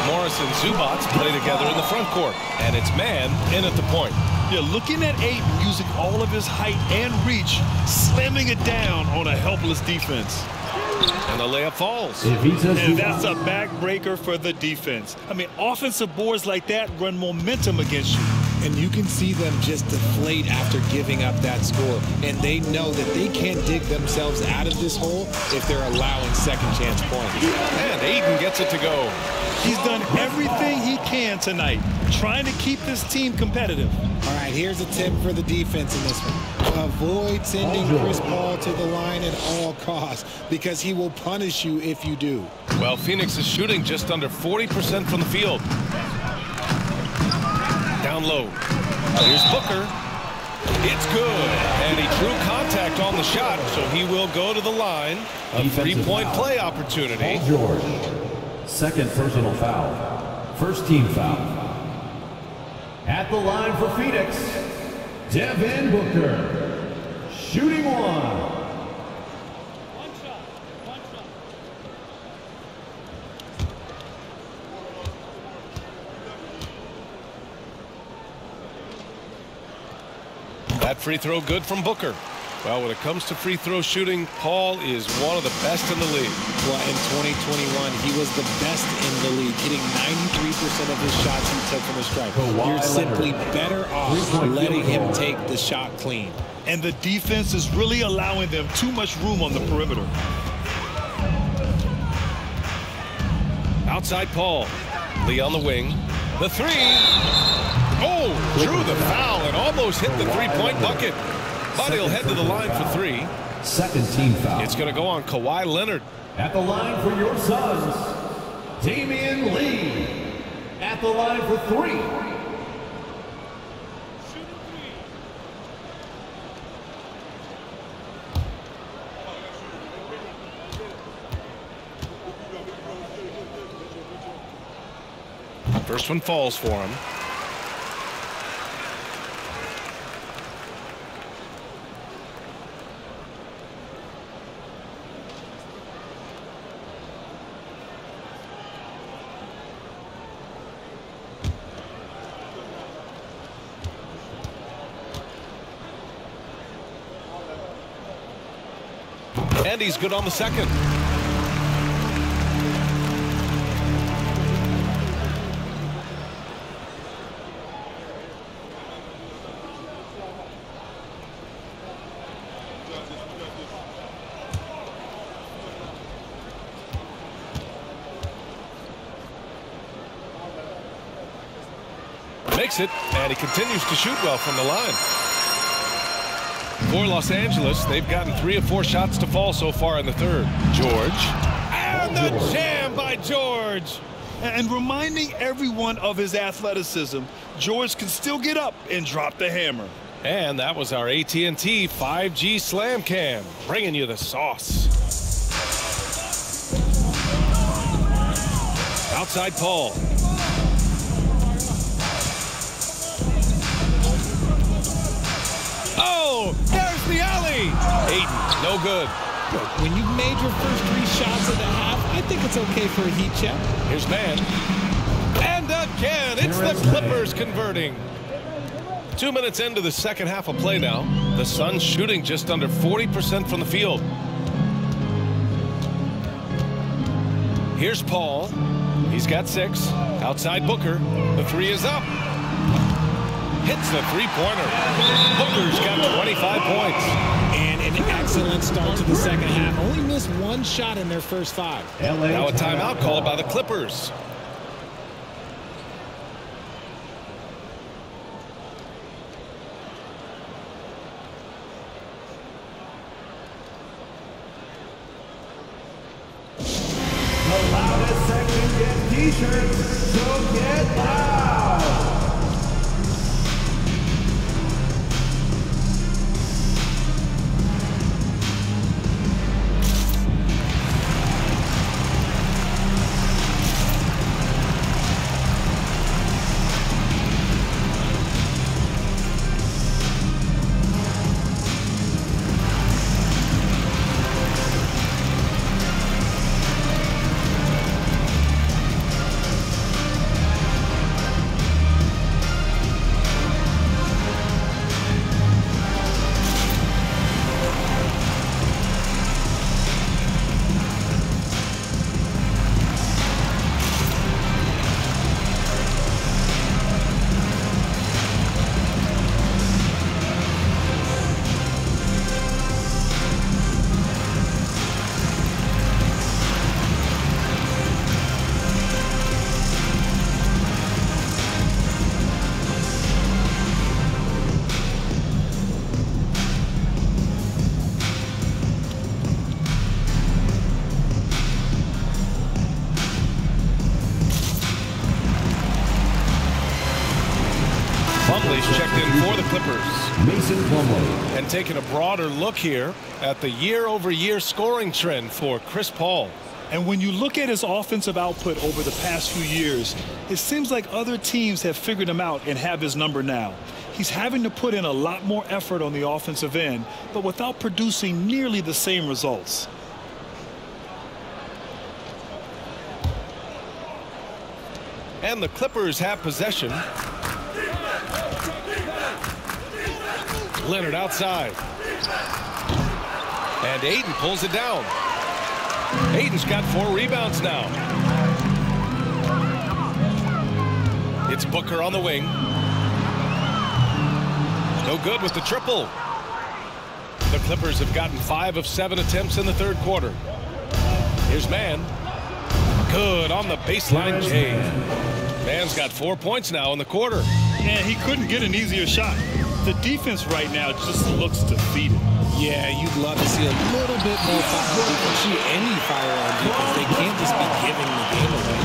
Morris and Zubats play together in the front court, and it's man in at the point. Yeah, looking at Ayton using all of his height and reach, slamming it down on a helpless defense. And the layup falls. And that's a backbreaker for the defense. I mean, offensive boards like that run momentum against you. And you can see them just deflate after giving up that score. And they know that they can't dig themselves out of this hole if they're allowing second chance points. And Ayton gets it to go. He's done everything he can tonight, trying to keep this team competitive. All right, here's a tip for the defense in this one. Avoid sending Chris Paul to the line at all costs because he will punish you if you do. Well, Phoenix is shooting just under 40% from the field. Down low. Here's Booker. It's good. And he drew contact on the shot, so he will go to the line. A three-point play opportunity. Paul George. Second personal foul. First team foul. At the line for Phoenix, Devin Booker. Shooting one. That free throw good from Booker. Well, when it comes to free throw shooting, Paul is one of the best in the league. Well, in 2021, he was the best in the league, hitting 93% of his shots he took from the stripe. You're simply better off letting him take the shot clean. And the defense is really allowing them too much room on the perimeter. Outside Paul. Lee on the wing. The three. Oh, drew the foul and almost hit the three-point bucket. But he'll head to the line for three. Second team foul. It's going to go on Kawhi Leonard. At the line for your Suns, Damian Lee. At the line for three. First one falls for him. And he's good on the second. Makes it, and he continues to shoot well from the line. For Los Angeles, they've gotten 3 of 4 shots to fall so far in the third. George. And the jam by George. And reminding everyone of his athleticism, George can still get up and drop the hammer. And that was our AT&T 5G Slam Cam, bringing you the sauce. Outside Paul. Oh, there's the alley. Ayton, no good. When you've made your first 3 shots of the half, I think it's okay for a heat check. Here's Mann. And again, it's the Clippers converting. 2 minutes into the second half of play now. The Suns shooting just under 40% from the field. Here's Paul. He's got 6. Outside Booker. The 3 is up. Hits the 3-pointer. Booker's got 25 points. And an excellent start to the second half. Only missed 1 shot in their first 5. Now a timeout called by the Clippers. The loudest section gets t-shirts, so get loud! Checked in for the Clippers. Mason Plumlee. And taking a broader look here at the year-over-year scoring trend for Chris Paul. And when you look at his offensive output over the past few years, it seems like other teams have figured him out and have his number now. He's having to put in a lot more effort on the offensive end, but without producing nearly the same results. And the Clippers have possession. Leonard outside. And Ayton pulls it down. Ayton's got 4 rebounds now. It's Booker on the wing. No good with the triple. The Clippers have gotten 5 of 7 attempts in the third quarter. Here's Mann. Good on the baseline J. Mann's got 4 points now in the quarter. And he couldn't get an easier shot. The defense right now just looks defeated. Yeah, you'd love to see a little bit more fire on defense. Shoot any fire on defense. They can't just be giving the game away.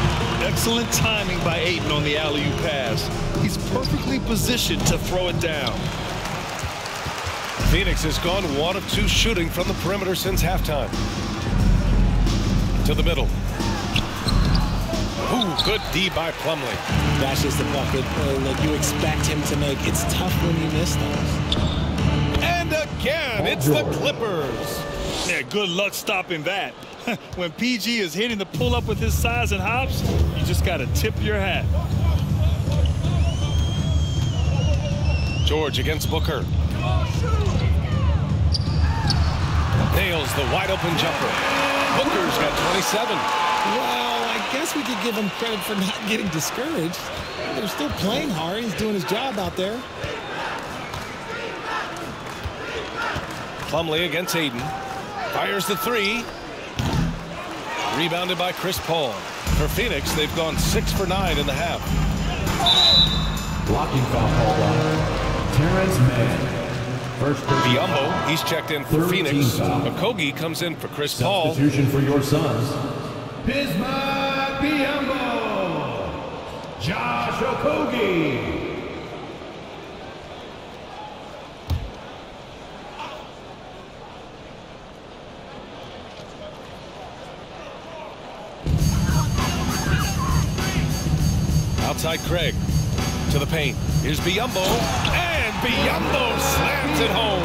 Excellent timing by Ayton on the alley-oop pass. He's perfectly positioned to throw it down. Phoenix has gone 1 of 2 shooting from the perimeter since halftime. To the middle. Ooh, good D by Plumlee. That's just the bucket that you expect him to make. It's tough when you miss those. And again, it's the Clippers. Yeah, good luck stopping that. When PG is hitting the pull-up with his size and hops, you just got to tip your hat. George against Booker. Nails the wide-open jumper. Booker's got 27. Well, I guess we could give him credit for not getting discouraged. They're still playing hard. He's doing his job out there. Plumlee against Ayton. Fires the 3. Rebounded by Chris Paul. For Phoenix, they've gone 6 for 9 in the half. Blocking foul called on Terrence Mann. First Biyombo, he's checked in for Phoenix. foul. Okogie comes in for Chris Paul. Substitution for your Suns. Bismack Biyombo. Josh Okogie. Outside Craig to the paint. Here's Biyombo, and Biyombo slams it home.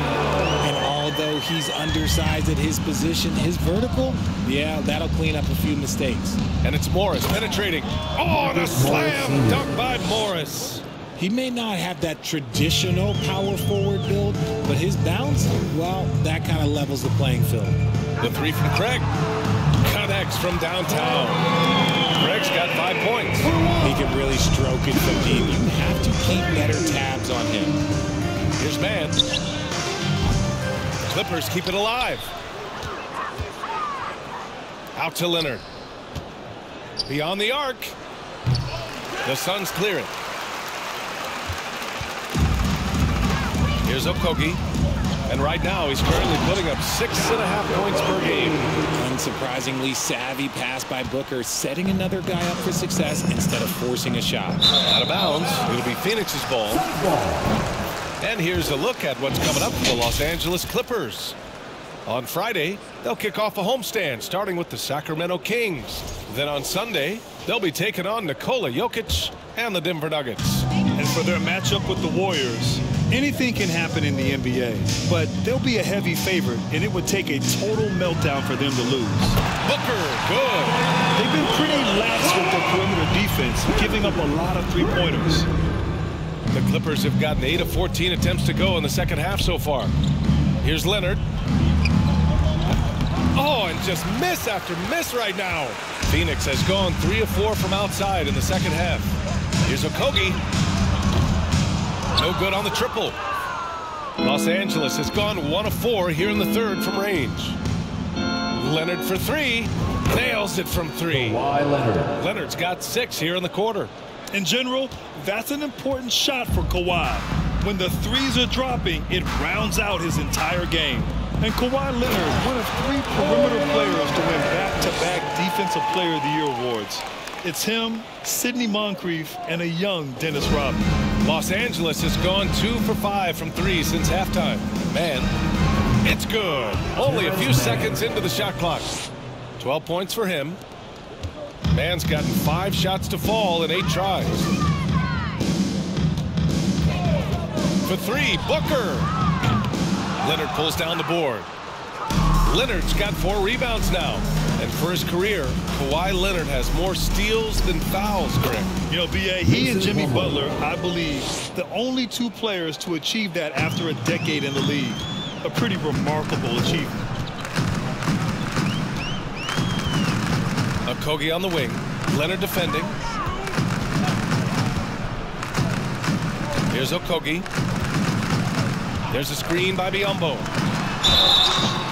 And although he's undersized at his position, his vertical, yeah, that'll clean up a few mistakes. And it's Morris penetrating. Oh, and a slam dunk by Morris. He may not have that traditional power forward build, but his bounce, well, that kind of levels the playing field. The three from Craig connects from downtown. Craig's got 5 points. He can really stroke it from deep. You have to keep better tabs on him. Here's Mann. Clippers keep it alive. Out to Leonard. Beyond the arc. The Suns clear it. Here's Okogie. And right now, he's currently putting up 6.5 points per game. Unsurprisingly savvy pass by Booker, setting another guy up for success instead of forcing a shot. Out of bounds. It'll be Phoenix's ball. And here's a look at what's coming up for the Los Angeles Clippers. On Friday, they'll kick off a homestand, starting with the Sacramento Kings. Then on Sunday, they'll be taking on Nikola Jokic and the Denver Nuggets. And for their matchup with the Warriors, anything can happen in the NBA, but they'll be a heavy favorite, and it would take a total meltdown for them to lose. Booker, good. They've been pretty lax with their perimeter defense, giving up a lot of three-pointers. The Clippers have gotten 8 of 14 attempts to go in the second half so far. Here's Leonard. Oh, and just miss after miss right now. Phoenix has gone 3 of 4 from outside in the second half. Here's Okogie. No good on the triple. Los Angeles has gone 1 of 4 here in the third from range. Leonard for 3. Nails it from 3. Kawhi Leonard. Leonard's got 6 here in the quarter. In general, that's an important shot for Kawhi. When the threes are dropping, it rounds out his entire game. And Kawhi Leonard, one of 3 perimeter players to win back-to-back Defensive Player of the Year awards. It's him, Sidney Moncrief, and a young Dennis Rodman. Los Angeles has gone 2 for 5 from 3 since halftime. Man, it's good. Only a few seconds into the shot clock. 12 points for him. Man's gotten 5 shots to fall in 8 tries. For 3, Booker. Leonard pulls down the board. Leonard's got 4 rebounds now. And for his career, Kawhi Leonard has more steals than fouls, Greg. You know, B.A., he and Jimmy Butler, I believe, the only 2 players to achieve that after a decade in the league. A pretty remarkable achievement. Okogie on the wing. Leonard defending. Here's Okogie. There's a screen by Biyombo.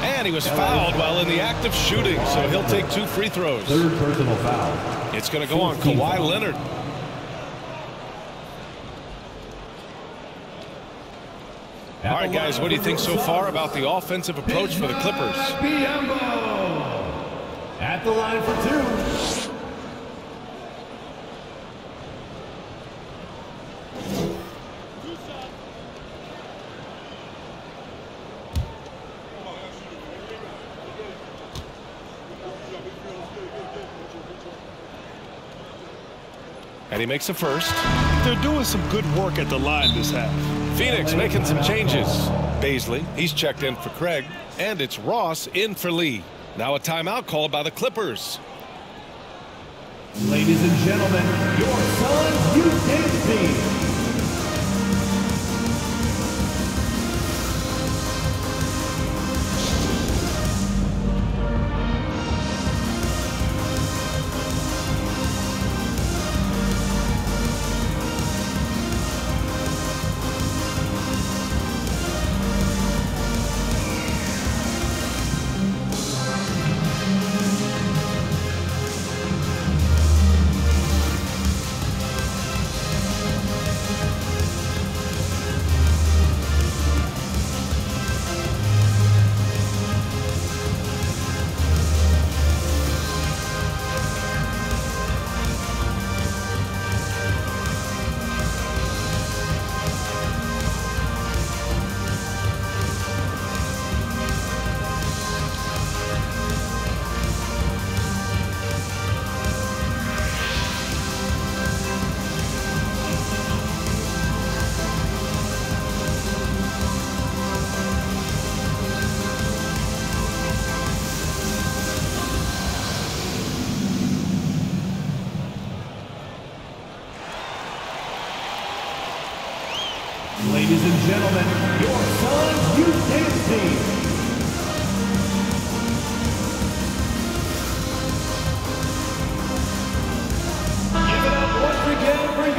And he was fouled while in the act of shooting, so he'll take 2 free throws. Third personal foul. It's going to go on Kawhi Leonard. All right, guys, what do you think so far about the offensive approach for the Clippers? Biyombo at the line for 2. And he makes the first. They're doing some good work at the line this half. Phoenix making some changes. Baisley, he's checked in for Craig. And it's Ross in for Lee. Now a timeout called by the Clippers. Ladies and gentlemen, your Suns youth team. Ladies and gentlemen, your Suns youth dance team.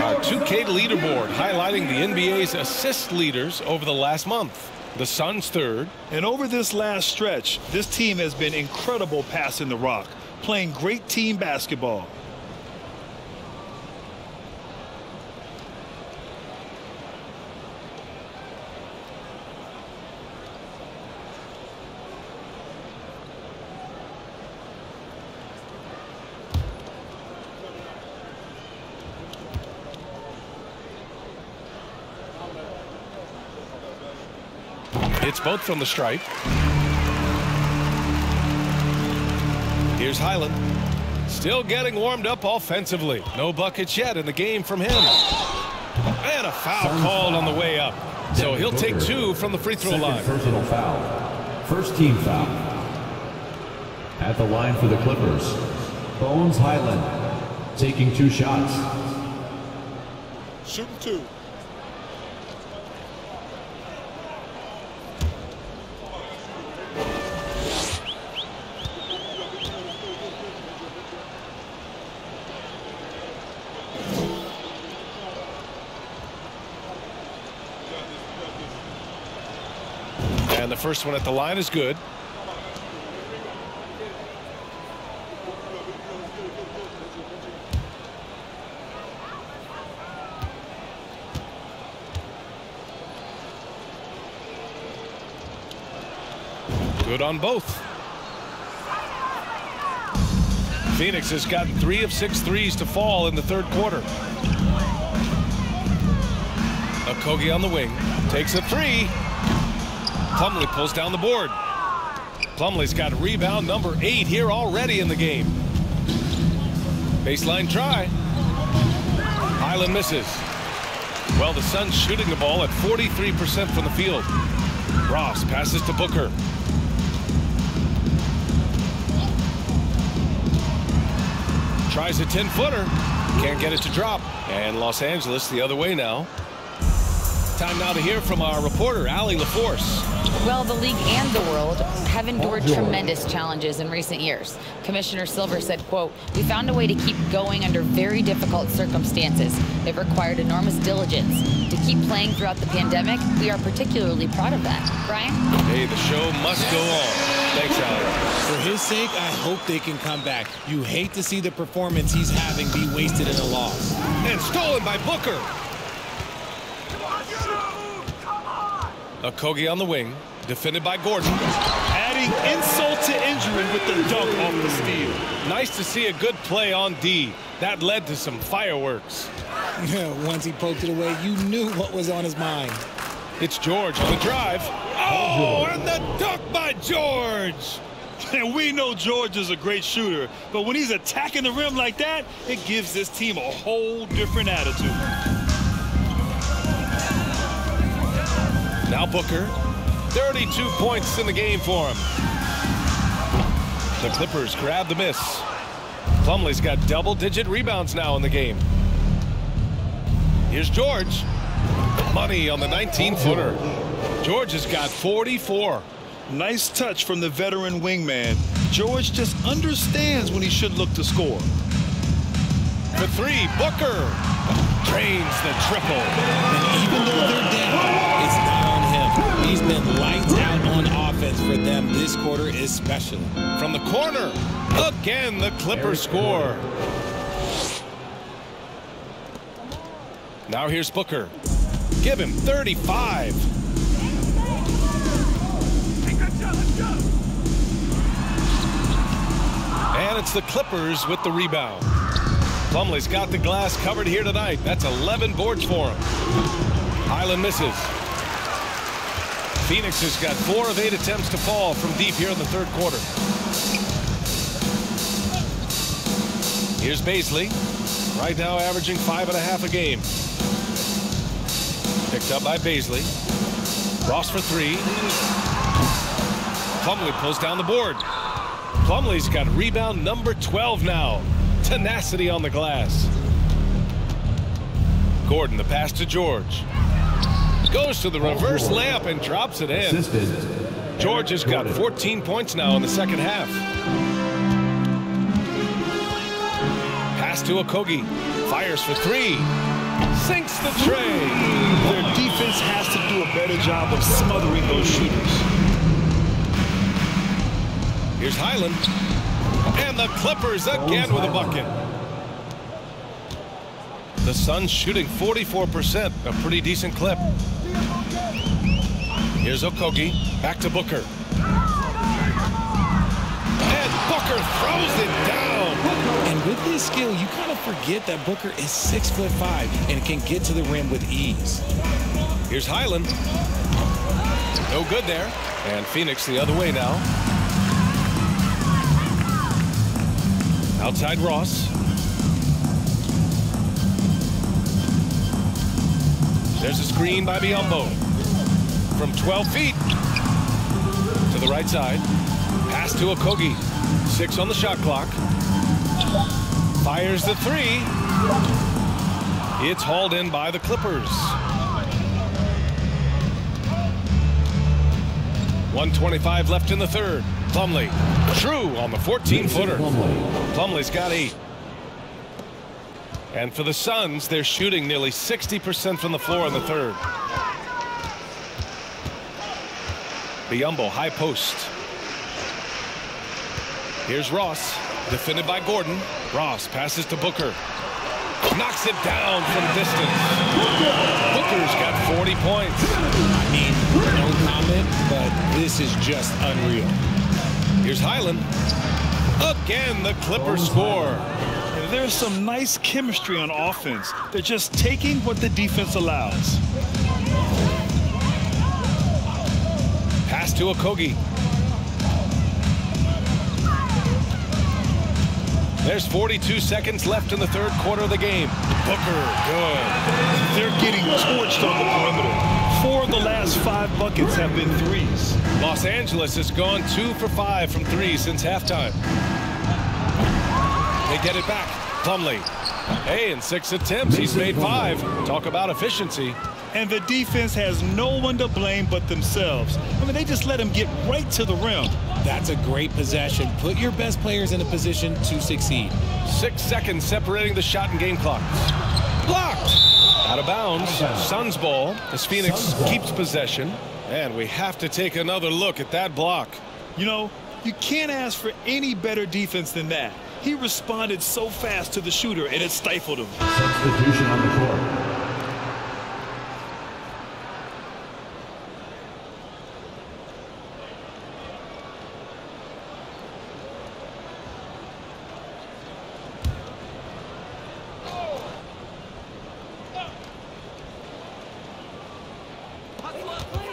Our 2K leaderboard highlighting the NBA's assist leaders over the last month. The Suns third. And over this last stretch, this team has been incredible passing the rock, playing great team basketball. It's both from the stripe. Here's Highland. Still getting warmed up offensively. No buckets yet in the game from him. And a foul called on the way up. So he'll take 2 from the free throw line. Personal foul. First team foul. At the line for the Clippers, Bones Highland taking 2 shots. Shooting 2. And the first one at the line is good. Good on both. Phoenix has gotten 3 of 6 threes to fall in the third quarter. Okogie on the wing. Takes a 3. Plumlee pulls down the board. Plumlee's got rebound number 8 here already in the game. Baseline try. Highland misses. Well, the Suns shooting the ball at 43% from the field. Ross passes to Booker. Tries a 10-footer. Can't get it to drop. And Los Angeles the other way now. Time now to hear from our reporter, Allie LaForce. Well, the league and the world have endured tremendous challenges in recent years. Commissioner Silver said, quote, "We found a way to keep going under very difficult circumstances. It required enormous diligence. To keep playing throughout the pandemic, we are particularly proud of that." Brian? Hey, the show must go on. Thanks, Allie. For his sake, I hope they can come back. You hate to see the performance he's having be wasted in a loss. And stolen by Booker. Okogie on the wing, defended by Gordon. Adding insult to injury with the dunk off the steal. Nice to see a good play on D. That led to some fireworks. Once he poked it away, you knew what was on his mind. It's George on the drive. Oh, and the dunk by George. And we know George is a great shooter, but when he's attacking the rim like that, it gives this team a whole different attitude. Now Booker, 32 points in the game for him. The Clippers grab the miss. Plumlee's got double-digit rebounds now in the game. Here's George. Money on the 19-footer. George has got 44. Nice touch from the veteran wingman. George just understands when he should look to score. For 3, Booker drains the triple. And even though they're down, it's not on him. He's been lights out on offense for them this quarter especially. From the corner, again the Clippers score. Now here's Booker. Give him 35. And it's the Clippers with the rebound. Plumlee's got the glass covered here tonight. That's 11 boards for him. Highland misses. Phoenix has got 4 of 8 attempts to fall from deep here in the third quarter. Here's Baisley. Right now averaging 5.5 a game. Picked up by Baisley. Ross for 3. Plumlee pulls down the board. Plumlee's got rebound number 12 now. Tenacity on the glass. Gordon, the pass to George. Goes to the reverse layup and drops it in. George has got 14 points now in the second half. Pass to Okogie. Fires for three. Sinks the tray. Their defense has to do a better job of smothering those shooters. Here's Highland. And the Clippers again with a bucket. The Suns shooting 44%, a pretty decent clip. Here's Okogie, back to Booker. And Booker throws it down. And with his skill, you kind of forget that Booker is 6'5" and can get to the rim with ease. Here's Highland. No good there. And Phoenix the other way now. Outside Ross. There's a screen by Biyombo. From 12 feet to the right side. Pass to Okogie. 6 on the shot clock. Fires the three. It's hauled in by the Clippers. 1:25 left in the third. Plumlee. True on the 14-footer. Plumlee's got 8. And for the Suns, they're shooting nearly 60% from the floor in the third. Biyombo, high post. Here's Ross, defended by Gordon. Ross passes to Booker. Knocks it down from distance. Booker's got 40 points. I mean, no comment, but this is just unreal. Here's Highland. Again, the Clippers score. There's some nice chemistry on offense. They're just taking what the defense allows. Pass to Okogie. There's 42 seconds left in the third quarter of the game. Booker, good. They're getting torched on the perimeter. 4 of the last 5 buckets have been threes. Los Angeles has gone 2 for 5 from 3 since halftime. They get it back. Plumlee. Hey, in 6 attempts, he's made 5. Talk about efficiency. And the defense has no one to blame but themselves. I mean, they just let him get right to the rim. That's a great possession. Put your best players in a position to succeed. 6 seconds separating the shot and game clock. Blocked. Out of bounds. Suns ball as Phoenix keeps possession. And we have to take another look at that block. You know, you can't ask for any better defense than that. He responded so fast to the shooter, and it stifled him. Substitution on the court.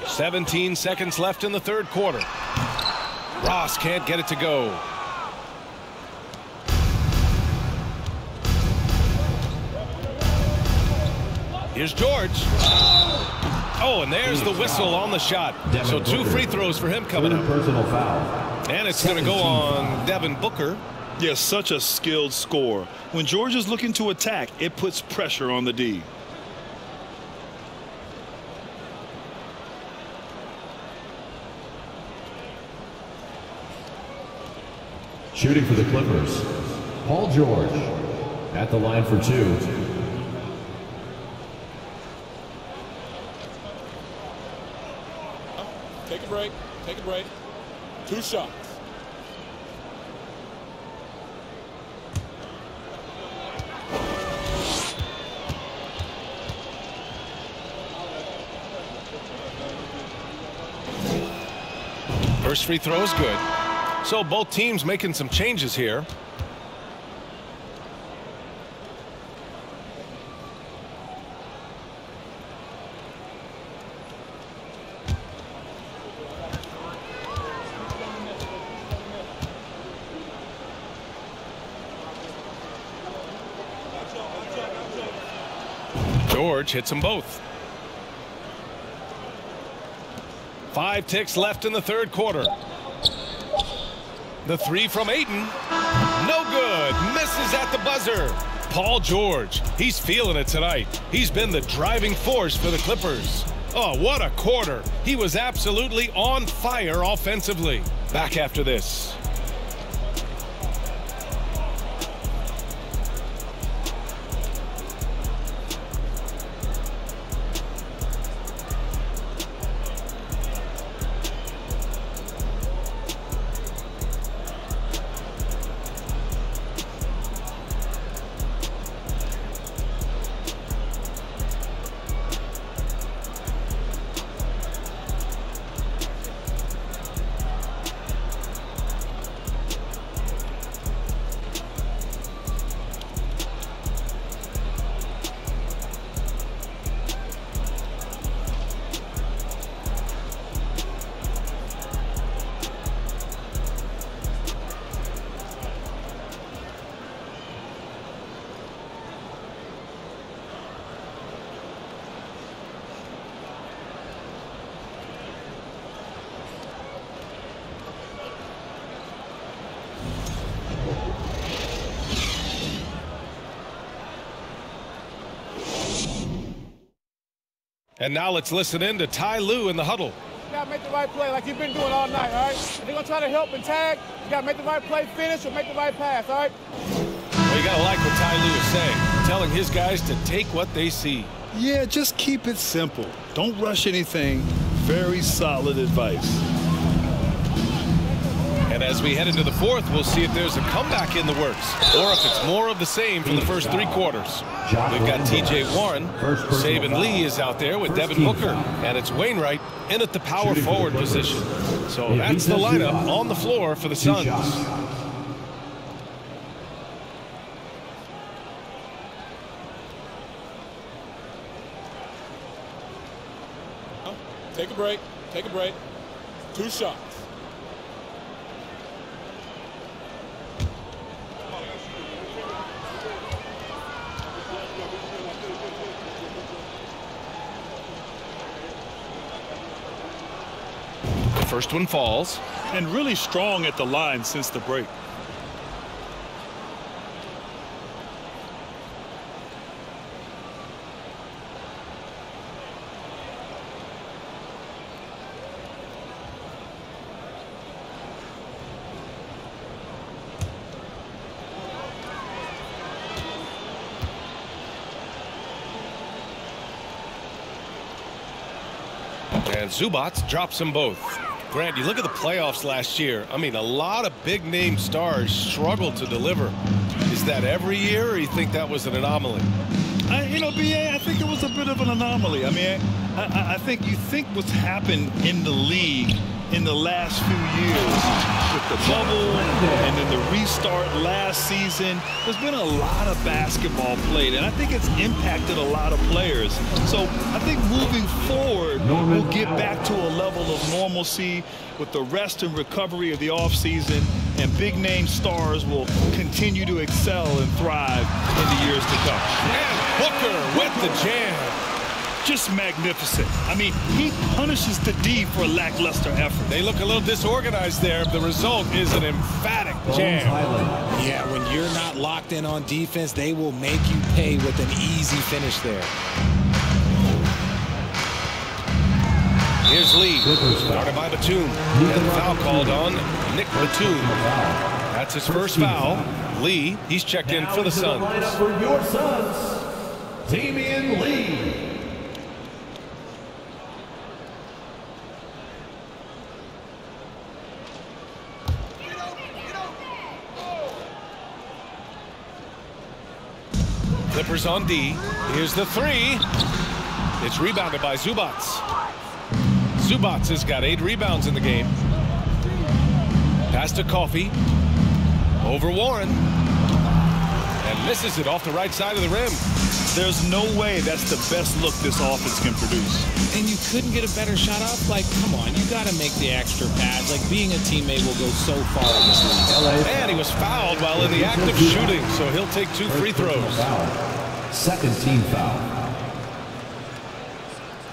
– 17 seconds left in the third quarter. Ross can't get it to go. Here's George. Oh, and there's the whistle on the shot. So 2 free throws for him coming up. Personal foul. And it's going to go on Devin Booker. Yes, such a skilled scorer. When George is looking to attack, it puts pressure on the D. Shooting for the Clippers, Paul George at the line for 2. Take a break. Take a break. 2 shots. First free throw is good. So both teams making some changes here. George hits them both. 5 ticks left in the third quarter. The 3 from Ayton. No good. Misses at the buzzer. Paul George. He's feeling it tonight. He's been the driving force for the Clippers. Oh, what a quarter. He was absolutely on fire offensively. Back after this. And now let's listen in to Ty Lue in the huddle. You got to make the right play like you've been doing all night, all right? If they're going to try to help and tag, you got to make the right play, finish, or make the right pass, all right? Well, you got to like what Ty Lue is saying, telling his guys to take what they see. Yeah, just keep it simple. Don't rush anything. Very solid advice. And as we head into the fourth, we'll see if there's a comeback in the works or if it's more of the same from the first three quarters. We've got T.J. Warren. Saban Lee is out there with Devin Booker. And it's Wainwright in at the power forward position. So that's the lineup on the floor for the Suns. Take a break. Take a break. 2 shots. First one falls. And really strong at the line since the break. And Zubats drops them both. Grant, you look at the playoffs last year. I mean, a lot of big-name stars struggled to deliver. Is that every year, or you think that was an anomaly? BA, I think it was a bit of an anomaly. I mean, I think you think what's happened in the league in the last few years with the bubble and then the restart last season, there's been a lot of basketball played, and I think it's impacted a lot of players. So I think moving forward, we'll get back to a level of normalcy with the rest and recovery of the offseason, and big-name stars will continue to excel and thrive in the years to come. And Booker with the jam. Just magnificent. I mean, he punishes the D for lackluster effort. They look a little disorganized there. The result is an emphatic jam. Yeah, when you're not locked in on defense, they will make you pay with an easy finish there. Here's Lee, started by Batum. And the foul called on Nick Batum. That's his first foul. Lee, he's checked in for the Suns. For your Suns, Damian Lee. Clippers on D. Here's the three. It's rebounded by Zubats. Zubats has got 8 rebounds in the game. Pass to Coffey. Over Warren. And misses it off the right side of the rim. There's no way that's the best look this offense can produce. And you couldn't get a better shot off? Like, come on, you got to make the extra pass. Like, being a teammate will go so far in this league. And he was fouled while in the act of shooting, so he'll take 2 free throws. Second team foul.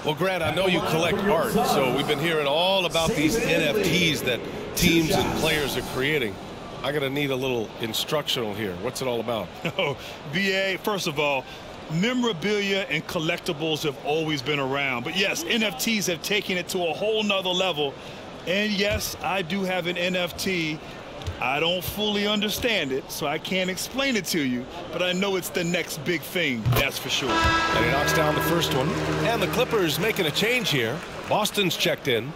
Well, Grant, I know you collect art, so we've been hearing all about these NFTs that teams and players are creating. I'm going to need a little instructional here. What's it all about? BA, first of all, Memorabilia and collectibles have always been around. But yes, NFTs have taken it to a whole nother level. And yes, I do have an NFT. I don't fully understand it, so I can't explain it to you. But I know it's the next big thing, that's for sure. And he knocks down the first one. And the Clippers making a change here. Boston's checked in.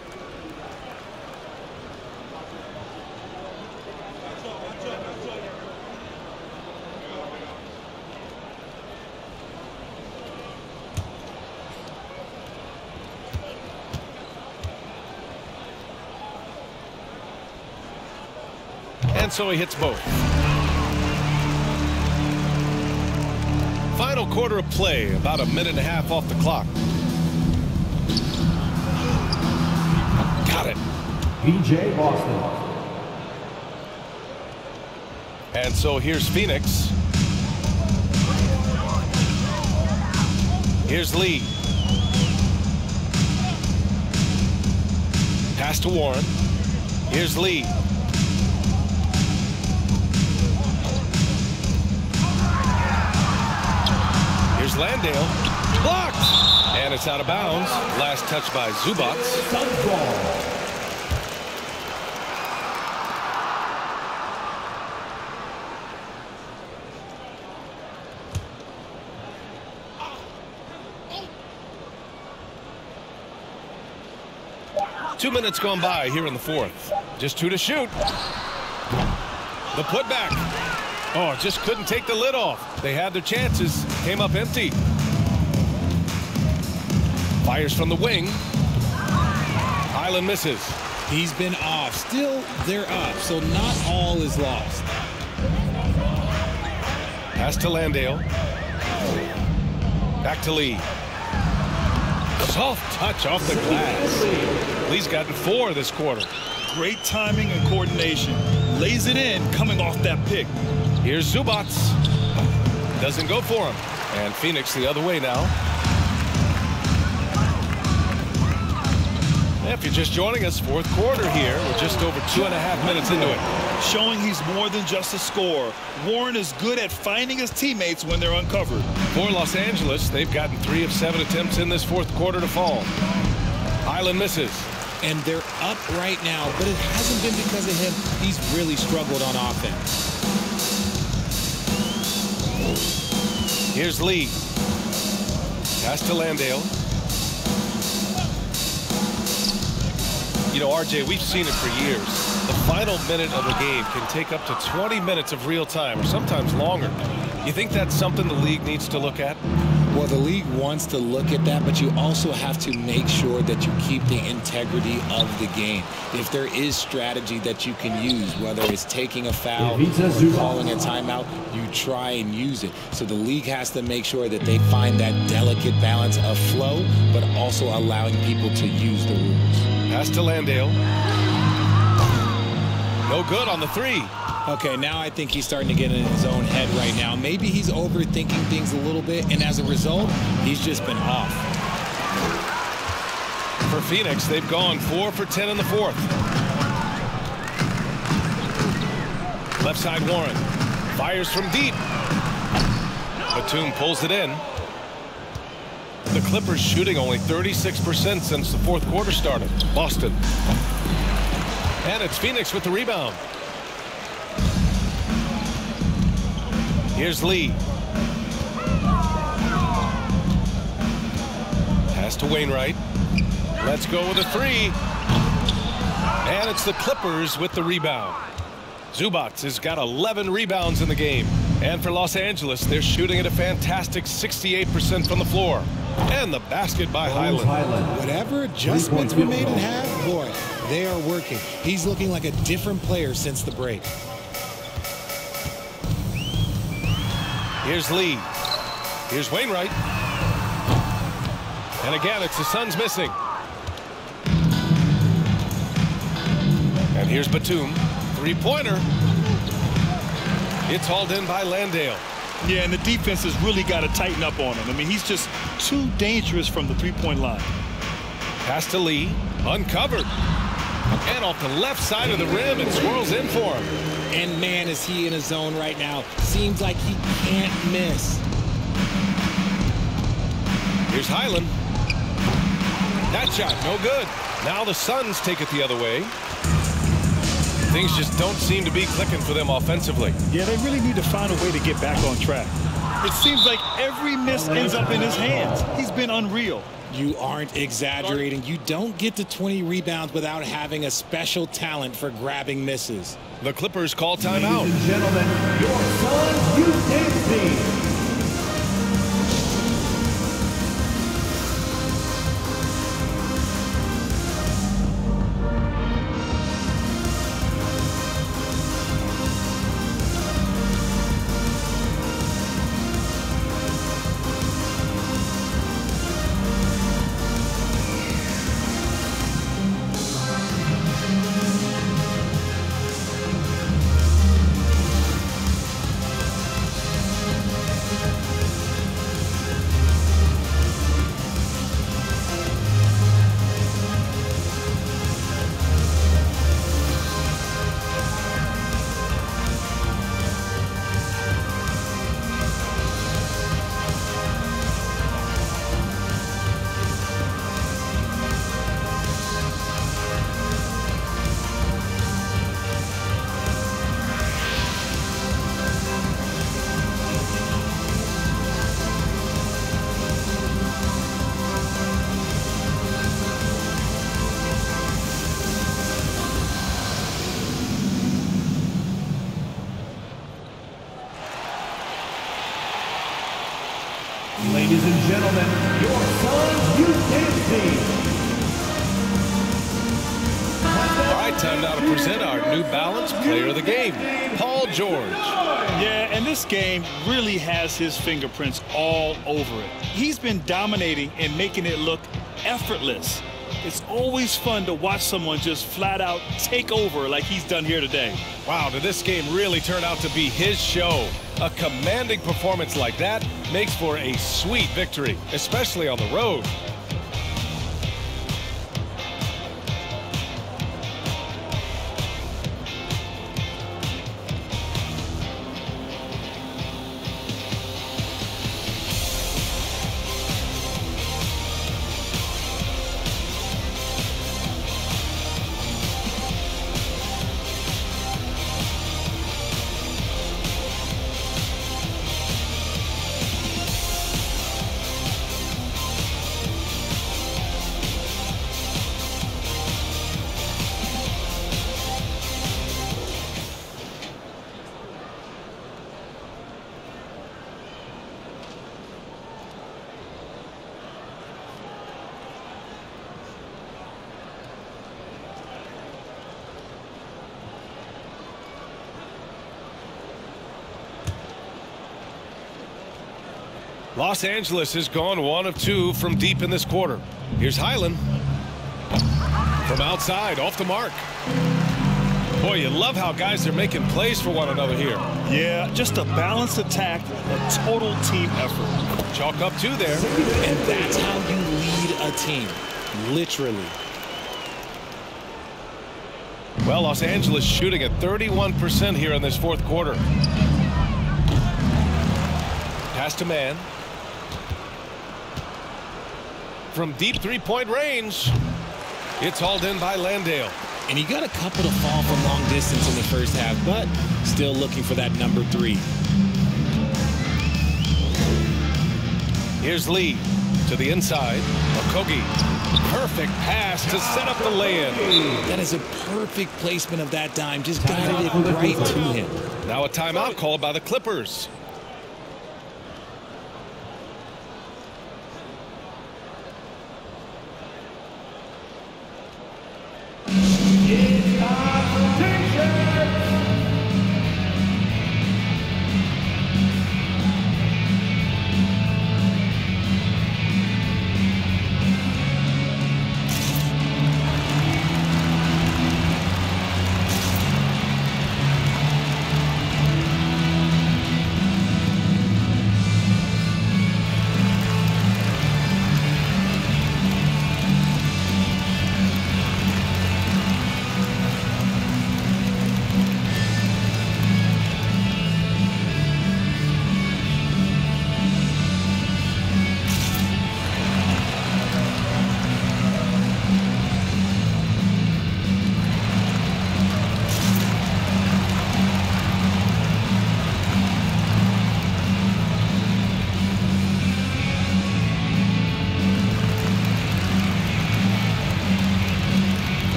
And so he hits both. Final quarter of play, about a minute and a half off the clock. Got it. PJ Boston. And so here's Phoenix. Here's Lee. Pass to Warren. Here's Lee. Here's Landale. Blocked. And it's out of bounds. Last touch by Zubac. 2 minutes gone by here in the fourth. Just 2 to shoot. The putback. Oh, just couldn't take the lid off. They had their chances. Came up empty. Fires from the wing. Highland misses. He's been off. Still, they're up, so not all is lost. Pass to Landale. Back to Lee. Soft touch off the glass. Lee's gotten 4 this quarter. Great timing and coordination. Lays it in, coming off that pick. Here's Zubac. Doesn't go for him. And Phoenix the other way now. If you're just joining us, fourth quarter here. We're just over 2.5 minutes into it. Showing he's more than just a scorer. Warren is good at finding his teammates when they're uncovered. For Los Angeles, they've gotten 3 of 7 attempts in this fourth quarter to fall. Highland misses. And they're up right now, but it hasn't been because of him. He's really struggled on offense. Here's Lee. Pass to Landale. You know, RJ, we've seen it for years. The final minute of a game can take up to 20 minutes of real time, or sometimes longer. You think that's something the league needs to look at? Well, the league wants to look at that, but you also have to make sure that you keep the integrity of the game. If there is strategy that you can use, whether it's taking a foul or calling a timeout, you try and use it. So the league has to make sure that they find that delicate balance of flow, but also allowing people to use the rules. Pass to Landale. No good on the 3. Okay, now I think he's starting to get in his own head right now. Maybe he's overthinking things a little bit, and as a result, he's just been off. For Phoenix, they've gone 4 for 10 in the fourth. Left side Warren. Fires from deep. Batum pulls it in. The Clippers shooting only 36% since the fourth quarter started. Boston. And it's Phoenix with the rebound. Here's Lee. Pass to Wainwright. Let's go with a 3. And it's the Clippers with the rebound. Zubac has got 11 rebounds in the game. And for Los Angeles, they're shooting at a fantastic 68% from the floor. And the basket by Highland. Whatever adjustments we made in half, boy, they are working. He's looking like a different player since the break. Here's Lee. Here's Wainwright. And again, it's the Suns missing. And here's Batum. 3-pointer. It's hauled in by Landale. Yeah, and the defense has really got to tighten up on him. I mean, he's just too dangerous from the three-point line. Pass to Lee. Uncovered. And off the left side of the rim, it swirls in for him. And man, is he in a zone right now. Seems like he can't miss. Here's Highland. That shot, no good. Now the Suns take it the other way. Things just don't seem to be clicking for them offensively. Yeah, they really need to find a way to get back on track. It seems like every miss ends up in his hands. He's been unreal. You aren't exaggerating. You don't get to 20 rebounds without having a special talent for grabbing misses. The Clippers call timeout. Ladies and gentlemen, your Suns Youth Games team. Ladies and gentlemen, your Suns Youth Games team. All right, time now to present our New Balance Player of the Game, Paul George. Yeah, and this game really has his fingerprints all over it. He's been dominating and making it look effortless. It's always fun to watch someone just flat out take over like he's done here today. Wow, did this game really turn out to be his show? A commanding performance like that makes for a sweet victory, especially on the road. Los Angeles has gone 1 of 2 from deep in this quarter. Here's Highland. From outside, off the mark. Boy, you love how guys are making plays for one another here. Yeah, just a balanced attack, a total team effort. Chalk up 2 there. And that's how you lead a team, literally. Well, Los Angeles shooting at 31% here in this fourth quarter. Pass to man. From deep three-point range, it's hauled in by Landale. And he got a couple to fall from long distance in the first half, but still looking for that number 3. Here's Lee to the inside. Okogie. Perfect pass to set up the lay-in. That is a perfect placement of that dime. Just guided it right to him. Now a timeout called by the Clippers.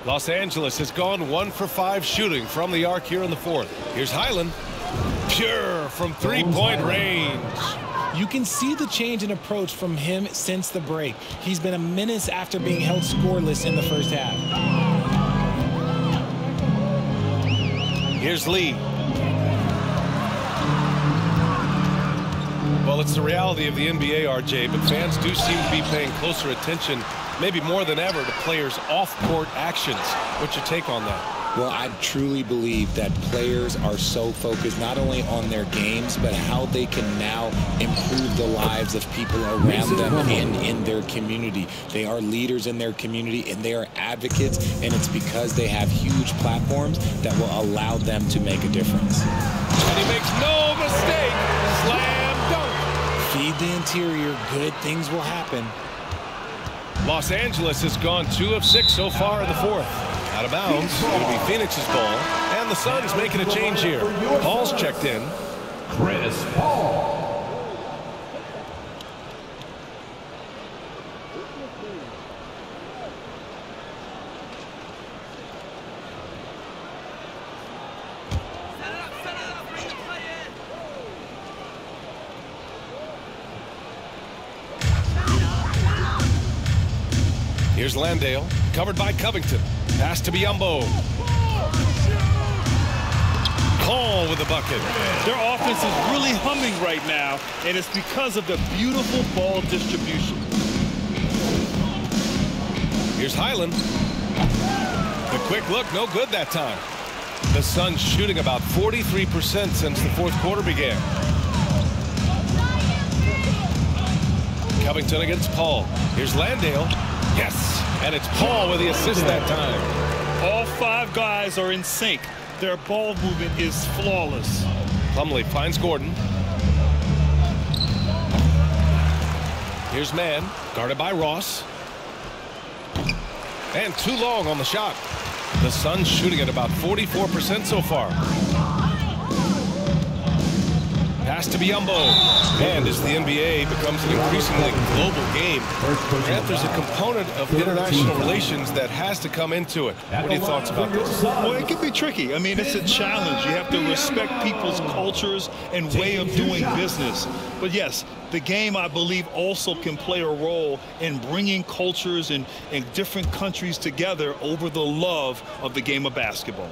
Los Angeles has gone 1 for 5 shooting from the arc here in the fourth. Here's Highland. Pure from three-point range. You can see the change in approach from him since the break. He's been a menace after being held scoreless in the first half. Here's Lee. Well, it's the reality of the NBA, RJ, but fans do seem to be paying closer attention, maybe more than ever, to players' off-court actions. What's your take on that? Well, I truly believe that players are so focused not only on their games, but how they can now improve the lives of people around them and in their community. They are leaders in their community, and they are advocates, and it's because they have huge platforms that will allow them to make a difference. And he makes no mistake. Slam dunk. Feed the interior. Good things will happen. Los Angeles has gone 2 of 6 so far in the fourth. Out of bounds. It'll be Phoenix's ball. And the Suns making a change here. Paul's checked in. Chris Paul. Here's Landale, covered by Covington. Pass to Biyombo. Paul with the bucket. Their offense is really humming right now, and it's because of the beautiful ball distribution. Here's Highland. The quick look, no good that time. The Suns shooting about 43% since the fourth quarter began. Covington against Paul. Here's Landale. Yes, and it's Paul with the assist that time. All 5 guys are in sync. Their ball movement is flawless. Plumlee finds Gordon. Here's Mann, guarded by Ross. And too long on the shot. The Suns shooting at about 44% so far. Pass to Biyombo. And as the NBA becomes an increasingly global game, there's a component of international relations that has to come into it. What are your thoughts about this? Well, it can be tricky. I mean, it's a challenge. You have to respect people's cultures and way of doing business. But yes, the game, I believe, also can play a role in bringing cultures and different countries together over the love of the game of basketball.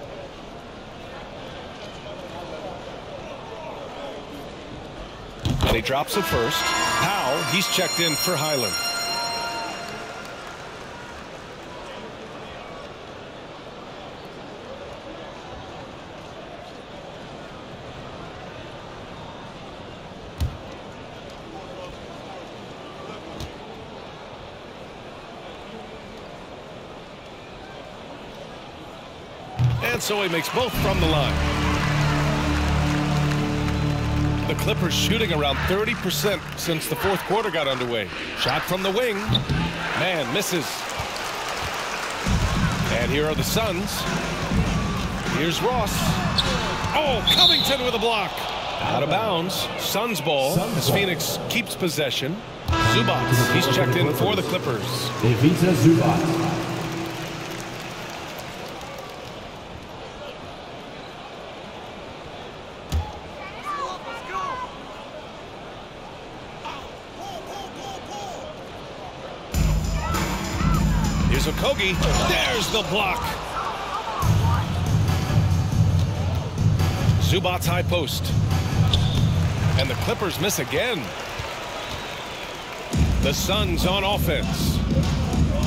And he drops it first. Powell, he's checked in for Highland. And so he makes both from the line. The Clippers shooting around 30% since the fourth quarter got underway. Shot from the wing. Man misses. And here are the Suns. Here's Ross. Oh, Covington with a block. Out of bounds. Suns ball as Phoenix keeps possession. Zubac, he's checked in for the Clippers. Ivica Zubac. Kogi, there's the block. Zubac's high post. And the Clippers miss again. The Suns on offense.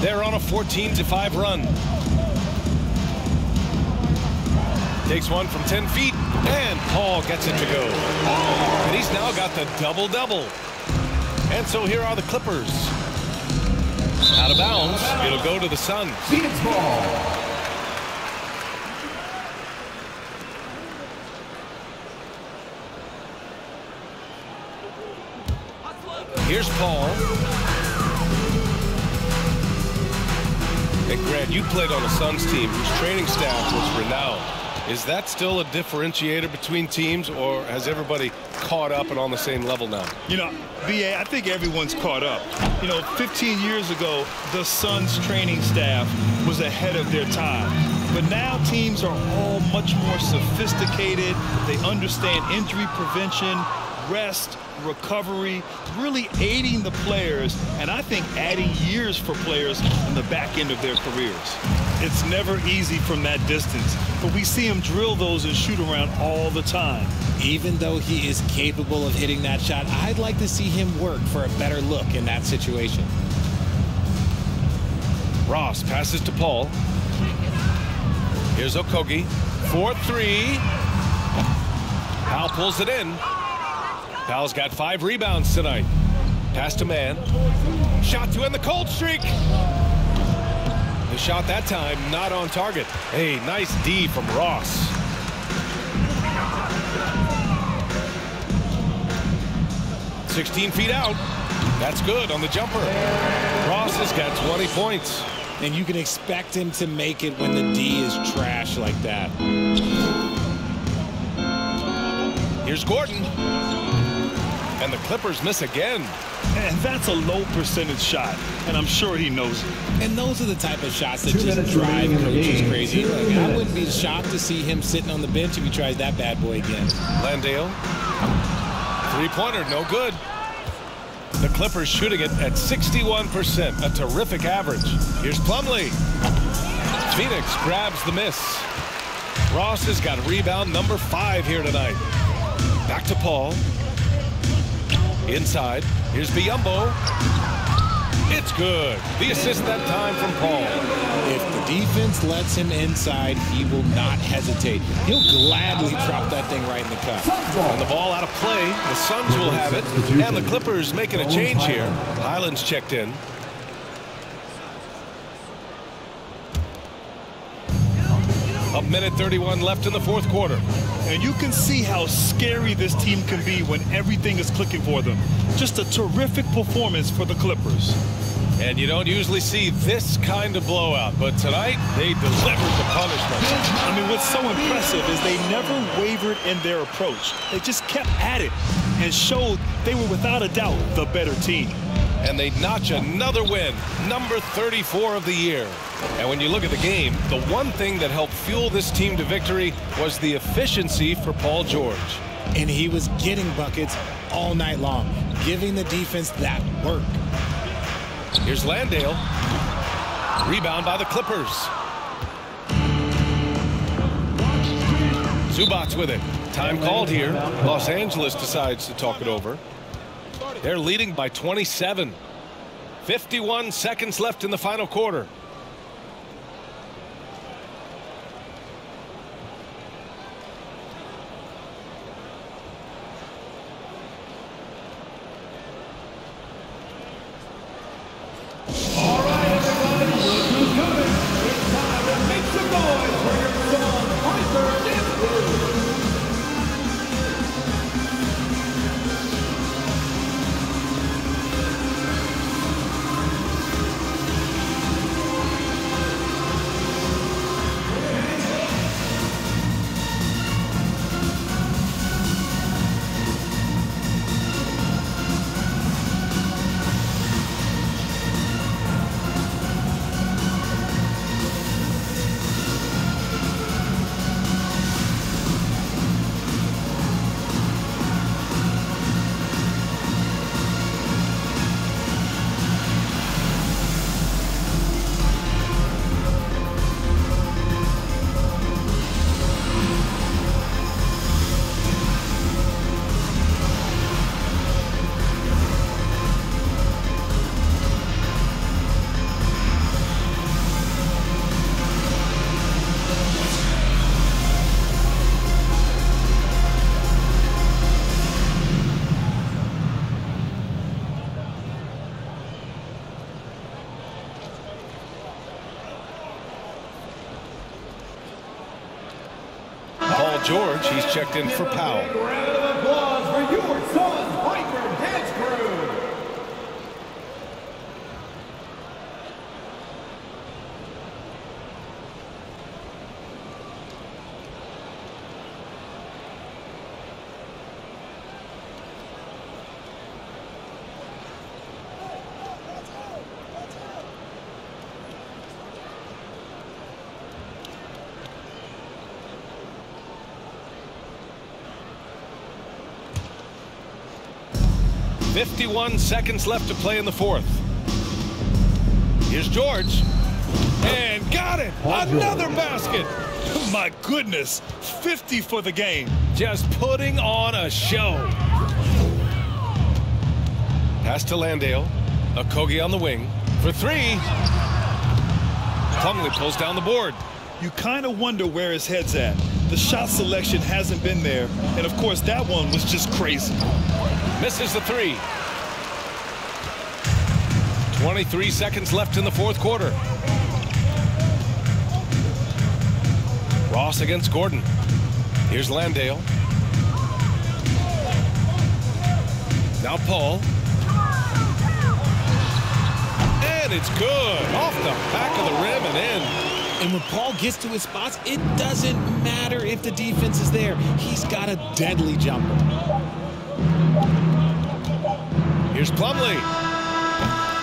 They're on a 14-5 run. Takes one from 10 feet, and Paul gets it to go. And he's now got the double-double. And so here are the Clippers. Out of bounds, it'll go to the Suns. Phoenix ball. Here's Paul. And Grant, you played on a Suns team whose training staff was renowned. Is that still a differentiator between teams, or has everybody caught up and on the same level now? You know, BA, I think everyone's caught up. You know, 15 years ago, the Suns training staff was ahead of their time. But now teams are all much more sophisticated. They understand injury prevention, rest, recovery, really aiding the players, and I think adding years for players on the back end of their careers. It's never easy from that distance, but we see him drill those and shoot around all the time. Even though he is capable of hitting that shot, I'd like to see him work for a better look in that situation. Ross passes to Paul. Here's Okogie. 4-3. Powell pulls it in. Powell's got 5 rebounds tonight. Pass to man. Shot to end the cold streak. The shot that time not on target. Hey, nice D from Ross. "16 feet out. That's good on the jumper. Ross has got 20 points. And you can expect him to make it when the D is trash like that. Here's Gordon. And the Clippers miss again. And that's a low percentage shot, and I'm sure he knows it. And those are the type of shots that just drive coaches crazy. Like, I wouldn't be shocked to see him sitting on the bench if he tries that bad boy again. Landale. 3-pointer, no good. The Clippers shooting it at 61%, a terrific average. Here's Plumlee. Phoenix grabs the miss. Ross has got rebound number 5 here tonight. Back to Paul. Inside. Here's Biyombo. It's good. The assist that time from Paul. If the defense lets him inside, he will not hesitate. He'll gladly drop that thing right in the cup. And the ball out of play. The Suns will have it. And the Clippers making a change here. Highland's checked in. A minute 31 left in the 4th quarter. And you can see how scary this team can be when everything is clicking for them. Just a terrific performance for the Clippers. And you don't usually see this kind of blowout, but tonight they delivered the punishment. I mean, what's so impressive is they never wavered in their approach. They just kept at it and showed they were without a doubt the better team. And they notch another win, number 34 of the year. And when you look at the game, the one thing that helped fuel this team to victory was the efficiency for Paul George. And he was getting buckets all night long, giving the defense that work. Here's Landale. Rebound by the Clippers. Zubac with it. Time called here. Los Angeles decides to talk it over. They're leading by 27. 51 seconds left in the final quarter. George, he's checked in for Powell. Round of applause for your Suns Piper Dance Crew. 51 seconds left to play in the fourth. Here's George. And got it! Another basket! My goodness, 50 for the game. Just putting on a show. Pass to Landale. Okogie on the wing for three. Plumlee pulls down the board. You kind of wonder where his head's at. The shot selection hasn't been there. And of course, that one was just crazy. Misses the three. 23 seconds left in the fourth quarter. Ross against Gordon. Here's Landale. Now Paul. And it's good. Off the back of the rim and in. And when Paul gets to his spots, it doesn't matter if the defense is there. He's got a deadly jumper. Here's Plumlee.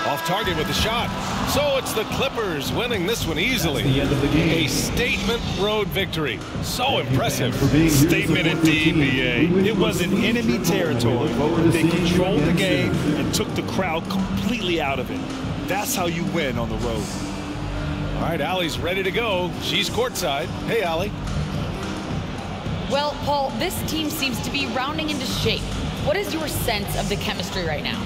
Off target with the shot. So it's the Clippers winning this one easily. The end of the game. A statement road victory. So impressive. Statement indeed, BA. It was in enemy territory. They controlled the game and took the crowd completely out of it. That's how you win on the road. All right, Allie's ready to go. She's courtside. Hey, Allie. Well, Paul, this team seems to be rounding into shape. What is your sense of the chemistry right now?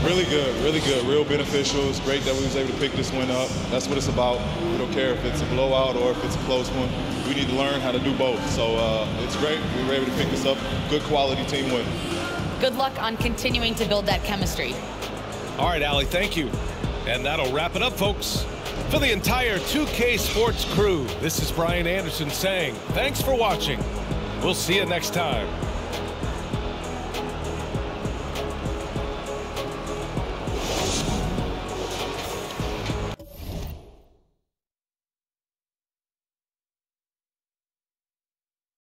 Really good, real beneficial. It's great that we was able to pick this one up. That's what it's about. We don't care if it's a blowout or if it's a close one. We need to learn how to do both. So it's great. We were able to pick this up. Good quality team win. Good luck on continuing to build that chemistry. All right, Allie, thank you. And that'll wrap it up, folks. For the entire 2K Sports crew, this is Brian Anderson saying thanks for watching. We'll see you next time.